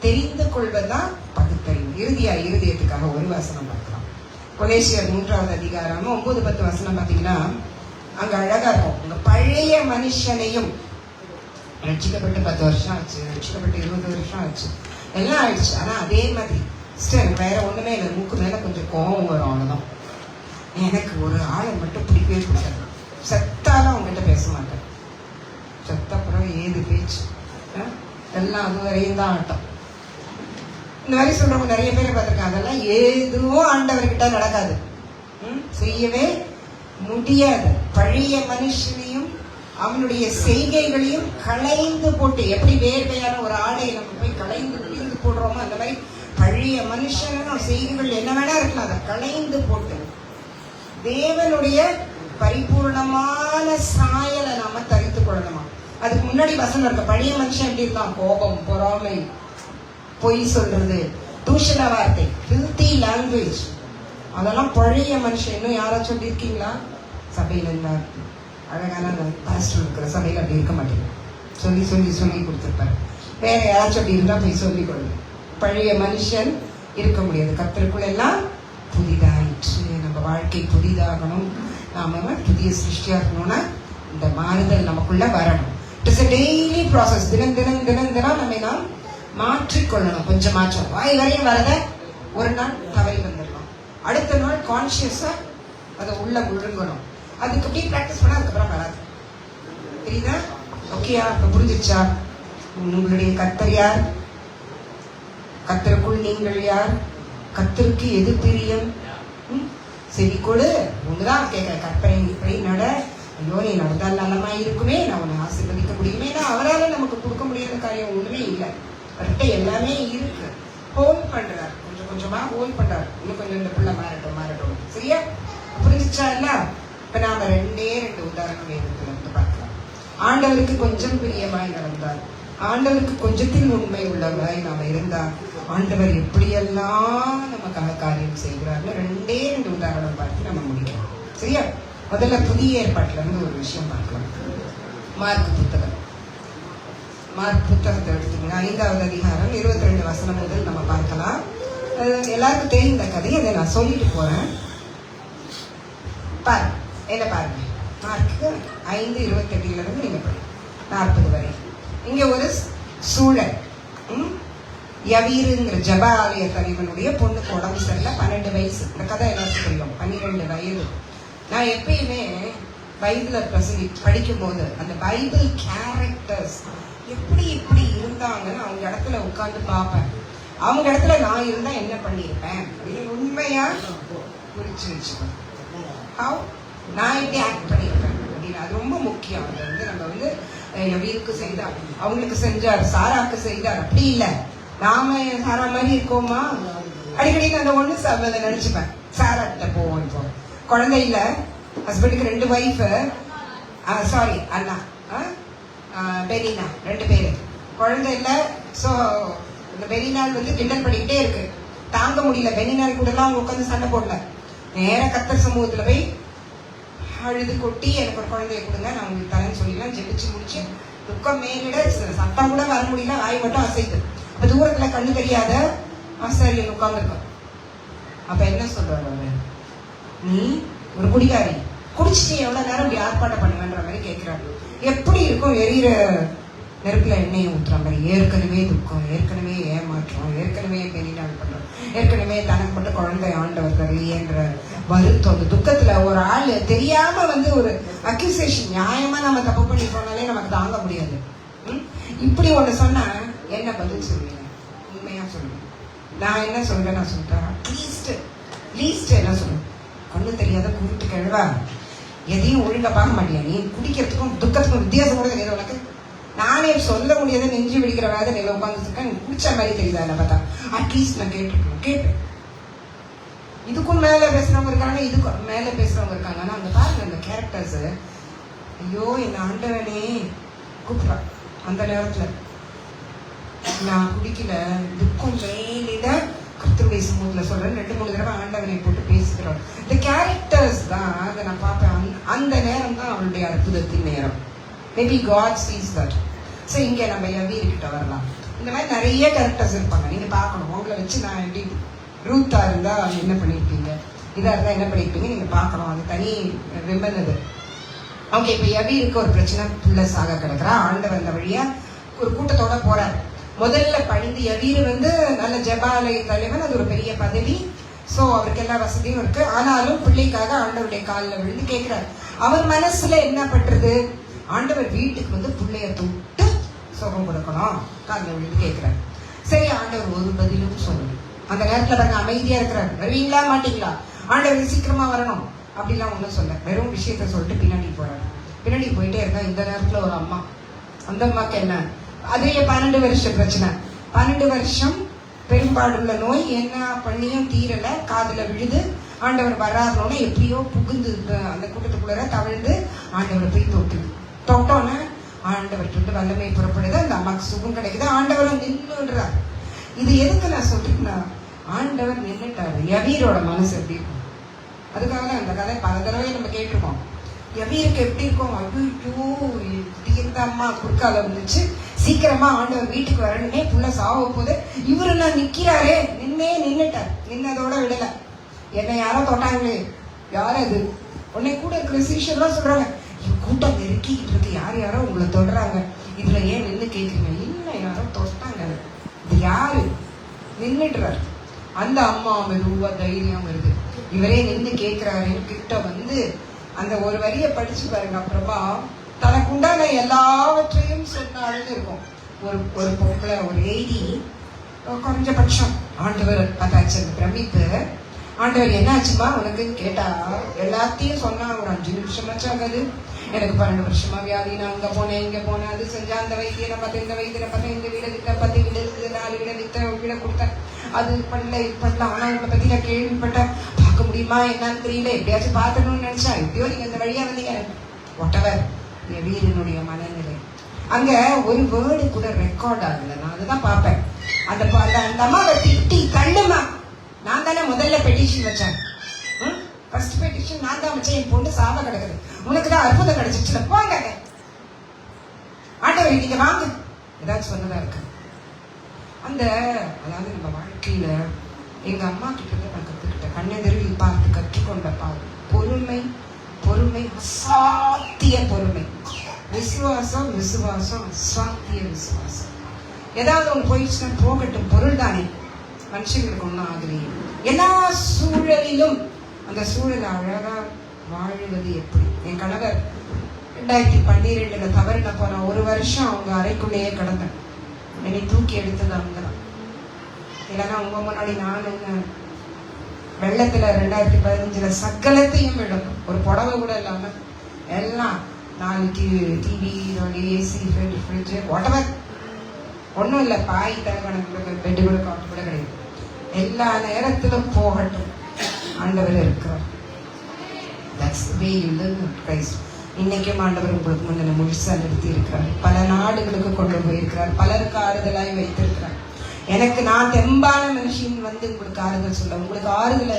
தெரிந்து கொள்வதுதான் பகுத்தறிவு. இருதயத்துக்காக ஒரு வசனம் பார்க்கலாம். கொலேசியர் 3வது அதிகாரம் 9-10 வசனம் பார்த்தீங்கன்னா அங்க அழகா இருக்கும். உங்க பழைய மனுஷனையும் ரட்சிக்கப்பட்டு 10 வருஷம் ஆச்சு, ரட்சிக்கப்பட்டு 20 வருஷம் ஆச்சு, எல்லாம் ஆயிடுச்சு. ஆனா அதே மாதிரி சிஸ்டர் வேற ஒண்ணுமே இல்லை, மூக்கு மேல கொஞ்சம் கோபம் வரும், அவ்வளவுதான். எனக்கு ஒரு ஆளை மட்டும் பிடிக்கவே பிடிக்காது, செத்தாலும் அவங்ககிட்ட பேச மாட்டேன். செத்தப்புறம் ஏது பேச்சு, எல்லாம் அது வரையும் தான் ஆட்டம். இந்த மாதிரி சொல்றவங்க நிறைய பேரை பார்த்திருக்காங்க. அதெல்லாம் எதுவும் ஆண்டவர்கிட்ட நடக்காது, செய்யவே முடியாது. பழைய மனுஷனையும் அவனுடைய செய்கைகளையும் களைந்து போட்டு, எப்படி வேர்வையான ஒரு ஆடையை நம்ம போய் களைந்து பிழிந்து போடுறோமோ அந்த மாதிரி பழைய மனுஷனும் செய்கைகள் என்ன வேணா இருக்கலாம், அதை களைந்து போட்டு தேவனுடைய பரிபூர்ணமான சாயலை நாம தரித்து கொள்ளணுமா. அதுக்கு முன்னாடி வசனம் இருக்க, பழைய மனுஷன் எப்படி இருக்கான்? கோபம், பொறாமை, பொய் சொல்றது, தூஷண வார்த்தை, filthy language, அதெல்லாம் பழைய மனுஷன். இன்னும் யாராச்சும் சொல்லி இருக்கீங்களா? சபையில இருந்தார் அழகான பாஸ்டர் இருக்கிற சபையில அப்படி இருக்க மாட்டேங்க, சொல்லி சொல்லி சொல்லி கொடுத்துருப்பாரு. வேற யாராச்சும் அப்படி இருந்தா போய் சொல்லிக் கொள்ளு. பழைய மனுஷன் இருக்க முடியாது. கர்த்தருக்குள்ள எல்லாம் புதிதாயிற்று. நம்ம வாழ்க்கை புதிதாகணும், நாம புதிய சிருஷ்டியா இருக்கணும்னா இந்த மாறுதல் நமக்குள்ள வரணும். It's a daily process. தினம் தினம் தினம் தினம் நம்மை நாம் மாற்றிக்கொள்ளணும். கொஞ்சம் மாற்றம். வாய் வரையும் வரத ஒரு நாள் தவறி வந்துடலாம், அடுத்த நாள் கான்சியஸா அதை உள்ள முழுங்கணும். அதுக்கு அப்படியே பிராக்டிஸ் பண்ணா அதுக்கப்புறம் வராது. தெரியுதா? ஓகேயா? இப்ப புரிஞ்சிருச்சா? உங்களுடைய கர்த்தர் யார்? கர்த்தருக்குள் நீங்கள் யார்? கர்த்தருக்கு எது பிரியம்? சரி கொடு. ஒண்ணுதான் கேட்கிற, கற்பனை இப்படி நட, ஐயோ நீ நடந்தால் நல்லமா இருக்குமே, நான் உன்னை ஆசீர்வதிக்க முடியுமே. அவரால் நமக்கு கொடுக்க முடியாத காரியம் ஒண்ணுமே இல்லை. அவர்கிட்ட எல்லாமே இருக்கு. ஹோல்ட் பண்றாரு, கொஞ்சம் கொஞ்சமா ஹோல்ட் பண்றாரு. இன்னும் கொஞ்சம் இந்த பிள்ளை மாறட்டும் மாறட்டும். சரியா? புரிஞ்சிச்சா? இல்ல இப்ப நாம ரெண்டே உதாரணம் வேதத்துல இருந்து பார்க்கலாம். ஆண்டவருக்கு கொஞ்சம் பிரியமாய் நடந்தார், ஆண்டவருக்கு கொஞ்சத்தில் உண்மை உள்ளவராய் நாம இருந்தார், ஆண்டவர் எப்படியெல்லாம் நமக்காக காரியம் செய்கிறார்னு ரெண்டே உதாரணம் பார்த்து நம்ம முடிக்கலாம். சரியா? முதல்ல புதிய ஏற்பாட்டுல இருந்து ஒரு விஷயம் பார்க்கலாம். மார்க் புத்தகம், மார்க் புத்தகத்தை எடுத்துக்கோங்க. 5வது அதிகாரம் 22 வசனம் முதல் நம்ம பார்க்கலாம். எல்லாருக்கும் தெரிந்த கதை, அதை நான் சொல்லிட்டு போறேன். பாருங்க, என்ன பாருங்க. மார்க்கு 5:28 இருந்து நீங்க 40 வரை. இங்க ஒரு சூழல். யவீருங்கிற ஜப ஆலய தலைவனுடைய பொண்ணுக்கு உடம்பு சரியில்லை, 12 வயசு. இந்த கதை எல்லாருக்கும் தெரியும். 12 வயது. நான் எப்பயுமே பைபிளை படிக்கும் போது அந்த பைபிள் கேரக்டர்ஸ் எப்படி இப்படி இருந்தாங்கன்னு அவங்க இடத்துல உட்கார்ந்து பார்ப்பேன். அவங்க இடத்துல நான் இருந்தா என்ன பண்ணியிருப்பேன் அப்படின்னு உண்மையா குறிச்சு வச்சுப்பேன். ஹவ் நான் இப்படி ஆக்ட் பண்ணியிருப்பேன் அப்படின்னு. அது ரொம்ப முக்கியம். அது வந்து நம்ம வந்து யவீருக்கு செய்தார், அவங்களுக்கு செஞ்சார், சாராக்கு செய்தார், அப்படி இல்லை. நாம சாரா மாதிரி இருக்கோமா? அடிக்கடி நான் அந்த ஒண்ணு அதை நினைச்சுப்பேன். சாரா கிட்ட போவோம். இப்போ குழந்தை இல்ல, ஹஸ்பண்டுக்கு 2 ஒய்ஃப், சாரி அண்ணா பெரினா 2 பேரு, குழந்தை இல்ல. ஸோ இந்த பெரினால் வந்து கிண்டல் பண்ணிக்கிட்டே இருக்கு, தாங்க முடியல. பெரினால் கூட எல்லாம் அவங்க உட்காந்து சண்டை போடல, நேர கர்த்தர் சமூகத்துல போய் அழுது கொட்டி எனக்கு ஒரு குழந்தைய கொடுங்க, நான் உங்களுக்கு தரேன்னு சொல்லிடலாம். ஜெபிச்சு முடிச்சு துக்கம் மேலிட சத்தம் கூட வர முடியல, வாய் மட்டும் அசைது. அப்ப தூரத்துல கண்ணு தெரியாத ஆசாரியன் உட்கார்ந்துருக்கோம். அப்ப என்ன சொல்றாரு அவரு? நீ ஒரு குடிகாரி, குடிச்சிட்டு எவ்வளவு நேரம் இப்படி ஆர்ப்பாட்டம் பண்ணுவேன்ற மாதிரி கேட்கிறாரு. எப்படி இருக்கும்? எரியிற நெருப்புல எண்ணெயை ஊத்துற மாதிரி. ஏற்கனவே துக்கம், ஏற்கனவே ஏமாற்றம், ஏற்கனவே பெரிநாள் பண்றோம், ஏற்கனவே தனக்கு மட்டும் குழந்தை ஆண்டவர் தரலையேன்ற வருத்தம். அந்த துக்கத்துல ஒரு ஆளு தெரியாம வந்து ஒரு அக்யூசேஷன், நியாயமா நம்ம தப்பு பண்ணி போனாலே நமக்கு தாங்க முடியாது. இப்படி ஒண்ணு சொன்னா என்ன பதில் சொல்லுவீங்க? உண்மையா சொல்லுவேன். நான் என்ன சொல்றேன்? நான் சொல்றேன் லீஸ்ட் என்ன சொல்லுவேன்? கண்ணு தெரியாத குருட்டு கிழவா, எதையும் ஒழுங்கா பார்க்க மாட்டியா நீ? குடிக்கிறதுக்கும் துக்கத்துக்கும் வித்தியாசம் கூட தெரியாது உனக்கு? நானே சொல்ல முடியாத நெஞ்சு வெடிக்கிற வேலை நில உட்காந்துருக்கேன், குடிச்ச மாதிரி தெரியுதா என்ன பார்த்தா? அட்லீஸ்ட் நான் கேட்பேன். இதுக்கும் மேல பேசுறவங்க இருக்காங்க, இதுக்கும் மேல பேசுறவங்க இருக்காங்க. ஆனா அங்க பாருங்க அந்த கேரக்டர்ஸ். ஐயோ என் ஆண்டவனே கூப்பிடுறான் அந்த நேரத்துல. நான் குடிக்கல, துக்கம் மேலிட கர்த்தருடைய சமூகத்துல சொல்றேன். 2-3 தடவை ஆண்டவனை போட்டு பேசுகிறோம். இந்த கேரக்டர்ஸ் தான் அதை நான் பார்ப்பேன். அந்த நேரம் தான் அவளுடைய அற்புதத்தின் நேரம். Maybe God sees that. So இங்க நம்ம யவீர்கிட்ட வரலாம். இந்த மாதிரி நிறைய கேரக்டர்ஸ் இருப்பாங்க, நீங்க பார்க்கணும். உங்களை வச்சு நான் எப்படி ரூத்தா இருந்தா என்ன பண்ணிருப்பீங்க, இதா இருந்தா என்ன பண்ணிருப்பீங்க நீங்க பார்க்கணும். அது தனி விமன். அது அவங்க இப்ப யவீருக்கு ஒரு பிரச்சனை, புள்ள சாக கிடக்குறா. ஆண்டவர் அந்த வழியா ஒரு கூட்டத்தோட போறார். முதல்ல பணிந்து யவீர் நல்ல ஜெபாலய தலைவன், அது ஒரு பெரிய பதவி. சோ அவருக்கு எல்லா வசதியும் இருக்கு. ஆனாலும் பிள்ளைக்காக ஆண்டவருடைய காலில் விழுந்து கேட்கிறார். அவர் மனசுல என்ன பண்றது, ஆண்டவர் வீட்டுக்கு பிள்ளைய தொட்டு சுகம் கொடுக்கணும், காலில் விழுந்து கேட்கிறார். சரி, ஆண்டவர் ஒரு பதிலும் சொல்லணும். அந்த நேரத்துல பாருங்க அமைதியா இருக்கிறார். வருவீங்களா மாட்டீங்களா, ஆண்டவர் சீக்கிரமா வரணும் அப்படிலாம் ஒன்றும் சொல்ல, வெறும் விஷயத்த சொல்லிட்டு பின்னாடி போறாரு. பின்னாடி போயிட்டே இருக்கா. இந்த நேரத்துல ஒரு அம்மா, அந்த அம்மாக்கு என்ன, அதே 12 வருஷம் பிரச்சனை. 12 வருஷம் பெரும்பாடுள்ள நோய், என்ன பண்ணியும் தீரல, காதுல விழுது. ஆண்டவர் வராருன்னு எப்படியோ புகுந்து அந்த கூட்டத்துக்குள்ள தவிழ்ந்து ஆண்டவரை போய் தொட்டோன்னு ஆண்டவர் வல்லமை புறப்படுது. அந்த அம்மாக்கு சுகம் கிடைக்குது. ஆண்டவரும் நின்றுறார். இது எதுக்கு நான் சொல்றேன்னா, ஆண்டவர் நின்றுட்டாரு. யவீரோட மனசு எப்படி இருக்கும், அதுக்காக தான் அந்த கதை பல தடவை நம்ம கேட்டிருக்கோம். யவீருக்கு எப்படி இருக்கும், ஐயோ தீர்ந்த அம்மா குறுக்கால வந்துச்சு, சீக்கிரமா ஆண்டவர் வீட்டுக்கு வரணுமே, புள்ள சாவ போது, இவரு நான் நிக்கிறாரே, நின்னுட்டார். நின்னதோட விடல. என்னை யாரோ தொட்டாங்களே, யாரும் அது உன்னை கூட இருக்கிற சீஷர்லாம் சொல்றாங்க, கூட்டம் நெருக்கிக்கிட்டு இருக்கு, யாரோ உங்களை தொடுறாங்க, இதுல ஏன் நின்று கேட்குறீங்க, இல்லை யாரோ தொட்டாங்க, இது யாரு, நின்னுடுறாரு. அந்த அம்மா மெதுவா தைரியம் வருது, இவரே நின்று கேட்கிறாரு. கிட்ட அந்த ஒரு வரியை படிச்சு பாருங்க. அப்புறமா தனக்கு உண்டான எல்லாவற்றையும் சொன்னாலும் இருக்கும். ஒரு பொம்பளை ஒரு எய்தி கொஞ்சபட்சம் ஆண்டவர் பார்த்தாச்சு. அந்த பிரமிப்பு, ஆண்டவர் என்னாச்சுமா உனக்குன்னு கேட்டா எல்லாத்தையும் சொன்னா ஒரு 5 நிமிஷமாச்சும் ஆகாது. எனக்கு 12 வருஷமா வியாதி, நான் அங்க போனேன் இங்க போனேன், அது செஞ்சா, அந்த வைத்தியரை பார்த்தேன் இந்த வைத்தியரை பார்த்தேன், இந்த வீடை வித்த 10 வீடு 4 வீடை வித்த வீடை கொடுத்தேன், அது பண்ணல இது பண்ணலாம். ஆனா உங்களை பத்தி நான் கேள்விப்பட்டேன், பார்க்க முடியுமா என்னன்னு தெரியல, எப்படியாச்சும் பார்த்துக்கணும்னு நினைச்சா, எப்படியோ நீங்க இந்த வழியா வந்தீங்க. ஒட்டவர் என் வீரனுடைய மனநிலை அங்க ஒரு வேர்டு கூட ரெக்கார்ட் ஆகல. நான் அதுதான் பார்ப்பேன். அந்த அம்மாவை திட்டி தள்ளுமா, நான் தானே முதல்ல பெட்டிஷன் வச்சேன், ஃபர்ஸ்ட் பெட்டிஷன் நான் தான் வச்சேன், என் பொண்ணு சாவ கிடக்குது, உனக்கு தான் அற்புதம் கிடைச்சிச்சுல, போங்க ஆண்டவர் நீங்க வாங்க, ஏதாச்சும் சொன்னதா இருக்கு. அதாவது நம்ம வாழ்க்கையில எங்க அம்மா கிட்ட நான் கத்துக்கிட்ட, கண்ணெதிரில் பார்த்து கற்றுக்கொண்ட பொறுமை, அசாத்திய பொறுமை, விசுவாசம் அசாத்திய விசுவாசம். ஏதாவது ஒன்று போயிடுச்சுன்னா போகட்டும், பொருள் தானே, மனுஷங்களுக்கு ஒன்றும் ஆகலையே. எல்லா சூழலிலும் அந்த சூழலை அழகா வாழுவது எப்படி. என் கணவர் 2012 தவறின போன 1 வருஷம் அவங்க அறைக்குள்ளேயே கிடந்தேன். என்னை தூக்கி எடுத்தது அவங்கதான். இல்லைன்னா உங்க முன்னாடி நான் வெள்ளத்துல 2015 சக்கலத்தையும் விடணும், ஒரு புடவை கூட இல்லாம எல்லாம், நாளைக்கு டிவி, ஏசி, ஃப்ரிட்ஜ், வாட்டவர் ஒன்றும் இல்லை, பாய் தலைவன பெட்டு கூட காட்டு கூட கிடையாது. எல்லா நேரத்திலும் போகட்டும், ஆண்டவர் இருக்கிறார். That's the way you live with Christ. இன்னைக்கும் ஆண்டவர் உங்களுக்கு முன்ன முழுசா நிறுத்தி இருக்கிறார். பல நாடுகளுக்கு கொண்டு போயிருக்கிறார், பலருக்கு ஆறுதலாய் வைத்திருக்கிறார். நான் தெம்பான மனுஷன் உங்களுக்கு ஆறுதல் சொல்ல, உங்களுக்கு ஆறுதலை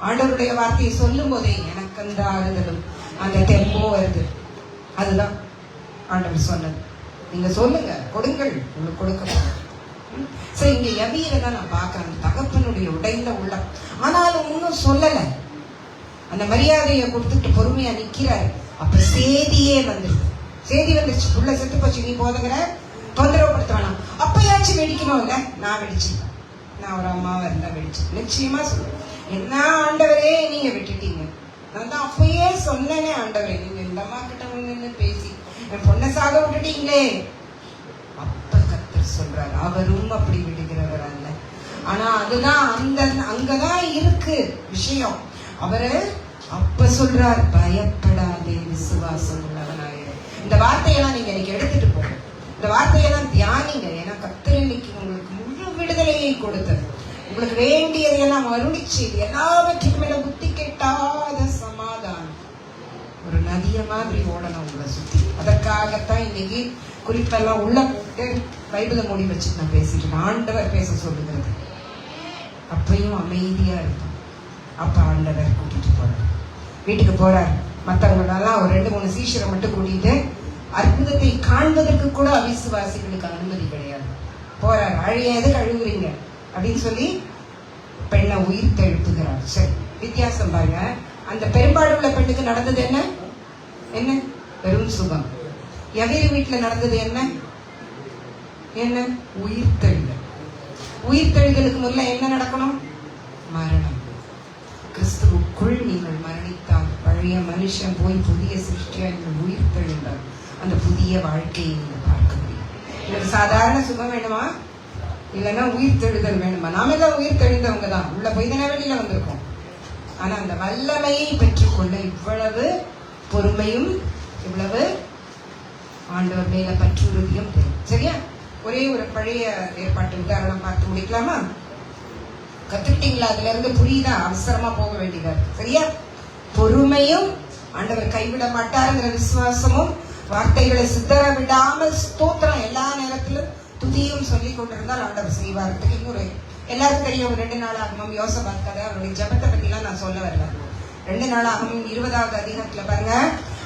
ஆண்டவருடைய வார்த்தையை சொல்லும் போதே எனக்கு அந்த ஆறுதலும் அந்த தெம்பும் வருது. அதுதான் ஆண்டவர் சொன்னது. நீங்க சொல்லுங்க, கொடுங்கள், உங்களுக்கு கொடுக்க. சரி, இங்க யவீரை தான் நான் பார்க்கிறேன், தகப்பனுடைய உடைந்த உள்ளம். ஆனாலும் இன்னும் சொல்லல, அந்த மரியாதையை கொடுத்துட்டு பொறுமையா நிக்கிறாரு. அப்ப செய்தியே வந்துருச்சு, புள்ள செத்து போச்சு, நீ போதுங்கிற, தொந்தரவு படுத்த வேணாம், அப்பயாச்சும் வெடிக்கணும் இல்ல, நான் வெடிச்சிருக்கேன், நான் ஒரு அம்மாவா இருந்தா வெடிச்சேன், நிச்சயமா சொல்லுவேன். என்ன ஆண்டவரே நீங்க விட்டுட்டீங்க, நான் தான் அப்பயே சொன்னேனே ஆண்டவரே, நீங்க இந்த அம்மா கிட்ட நின்று பேசி என் பொண்ணை சாக விட்டுட்டீங்களே. அப்ப கர்த்தர் சொல்றாரு, அவரும் அப்படி விடுகிறவர் அல்ல. ஆனா அதுதான் அங்கதான் இருக்கு விஷயம். அவரு அப்ப சொல்றார், பயப்படாதே, விசுவாசம் உள்ளவனாய. இந்த வார்த்தையெல்லாம் நீங்க இன்னைக்கு எடுத்துட்டு போங்க, இந்த வார்த்தையெல்லாம் தியானிங்க. ஏன்னா கர்த்தர் இன்னைக்கு உங்களுக்கு முழு விடுதலையை கொடுத்தது, உங்களுக்கு வேண்டியதையெல்லாம் அருளி செய்து, எல்லாவற்றுக்கும் மேல புத்தி கெட்டாத சமாதானம் ஒரு நதிய மாதிரி ஓடணும் உங்களை சுத்தி. அதற்காகத்தான் இன்னைக்கு குறிப்பெல்லாம் உள்ள போட்டு பைபிளை மூடி வச்சுட்டு நான் பேசிட்டு, ஆண்டவர் பேச சொல்லுகிறது. அப்பயும் அமைதியா இருக்கும். அப்ப ஆண்டவர் கூட்டிட்டு போறார், வீட்டுக்கு போறார். மற்றவங்களெல்லாம் ஒரு 2-3 சீஷரை மட்டும் கூட்டிட்டு, அற்புதத்தை காண்பதற்கு கூட அவிசுவாசிகளுக்கு அனுமதி கிடையாது. போறார். எதுக்கு அழுகுறீங்க அப்படின்னு சொல்லி பெண்ணை உயிர் தெழுப்புகிறார். சரி, வித்தியாசம் பாருங்க. அந்த பெரும்பாடுள்ள பெண்ணுக்கு நடந்தது என்ன? என்ன? வெறும் சுகம். எவரி வீட்டுல நடந்தது என்ன? என்ன? உயிர்த்தெழுதல். உயிர்த்தெழுதலுக்கு முதல்ல என்ன நடக்கணும்? மரணம். கிறிஸ்துவுக்குள் நீங்கள் மரணித்தால் பழைய மனுஷன் போய் புதிய சிருஷ்டியா நீங்கள் உயிர்த்தெழுந்தால் அந்த புதிய வாழ்க்கையை நீங்க பார்க்க முடியும். உங்களுக்கு சாதாரண சுகம் வேணுமா, இல்லைன்னா உயிர்த்தெழுதல் வேணுமா? நாம எல்லாம் உயிர்த்தெழுந்தவங்க தான், உள்ள போய் தானே வெளியில வந்திருக்கோம். ஆனா அந்த வல்லமையை பெற்றுக்கொள்ள இவ்வளவு பொறுமையும் இவ்வளவு ஆண்டவர் மேல பற்றுறுதியும் தெரியும். சரியா? ஒரே ஒரு பழைய ஏற்பாட்டு உதாரணம் பார்த்து முடிக்கலாமா? கத்துக்கிட்டீங்களா? அதுல இருந்து புரியுதா? அவசரமா போக வேண்டியதா இருக்கு. சரியா? பொறுமையும் ஆண்டவர் கைவிட மாட்டாருங்கிற விசுவாசமும் வார்த்தைகளை சித்தர விடாமல் ஸ்தோத்திரம் எல்லா நேரத்திலும் துதியும் சொல்லி கொண்டிருந்தால் ஆண்டவர் செய்வார்த்துக்கு. இன்னொரு எல்லாருக்கும் தெரியும் 2 நாளாகமும் யோசபாத் கதை, அவருடைய ஜபத்தை பத்தி எல்லாம் நான் சொல்ல வரல. 2 நாளாகமும் 20வது அதிகாரத்துல பாருங்க,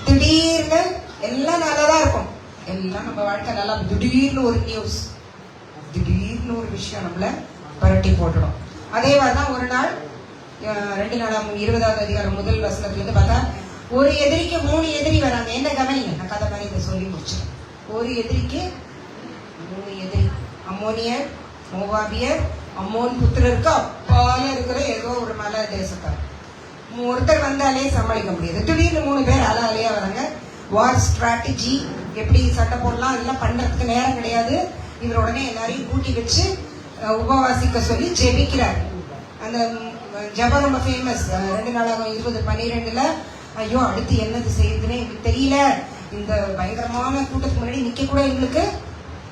திடீர்னு எல்லாம் நல்லாதான் இருக்கும், எல்லாம் நம்ம வாழ்க்கை நல்லா, திடீர்னு ஒரு நியூஸ், திடீர்னு ஒரு விஷயம் நம்மள பரட்டி போட்டுடும். அதே மாதிரிதான் ஒரு நாள் 2 நாளாகமும் 20வது அதிகாரம் முதல் வசனத்துல இருந்து பார்த்தா, ஒரு எதிரிக்கு 3 எதிரி வராங்க. என்ன கவனிங்க, நான் கதை மாதிரி இதை சொல்லி முடிச்சேன். ஒரு எதிரிக்கு 3 எதிரி, அம்மோனியர், மோவாபியர், அம்மோன் புத்திரருக்கு அப்பால இருக்கிற ஏதோ ஒரு மலை தேசத்தார். ஒருத்தர் வந்தாலே சமாளிக்க முடியாது. திடீர்னு 3 பேர் அலையா வராங்க. வார் ஸ்ட்ராட்டஜி, எப்படி சண்டை போடலாம் எல்லாம் பண்றதுக்கு நேரம் கிடையாது. இவர் உடனே எல்லாரையும் கூட்டி வச்சு உபவாசிக்க சொல்லி ஜெபிக்கிறார். அந்த ஜபம் ரொம்ப ஃபேமஸ். 2 நாளாகும் 20:12 ஐயோ அடுத்து என்னது செய்யுதுன்னு எங்களுக்கு தெரியல, இந்த பயங்கரமான கூட்டத்துக்கு முன்னாடி நிக்க கூட எங்களுக்கு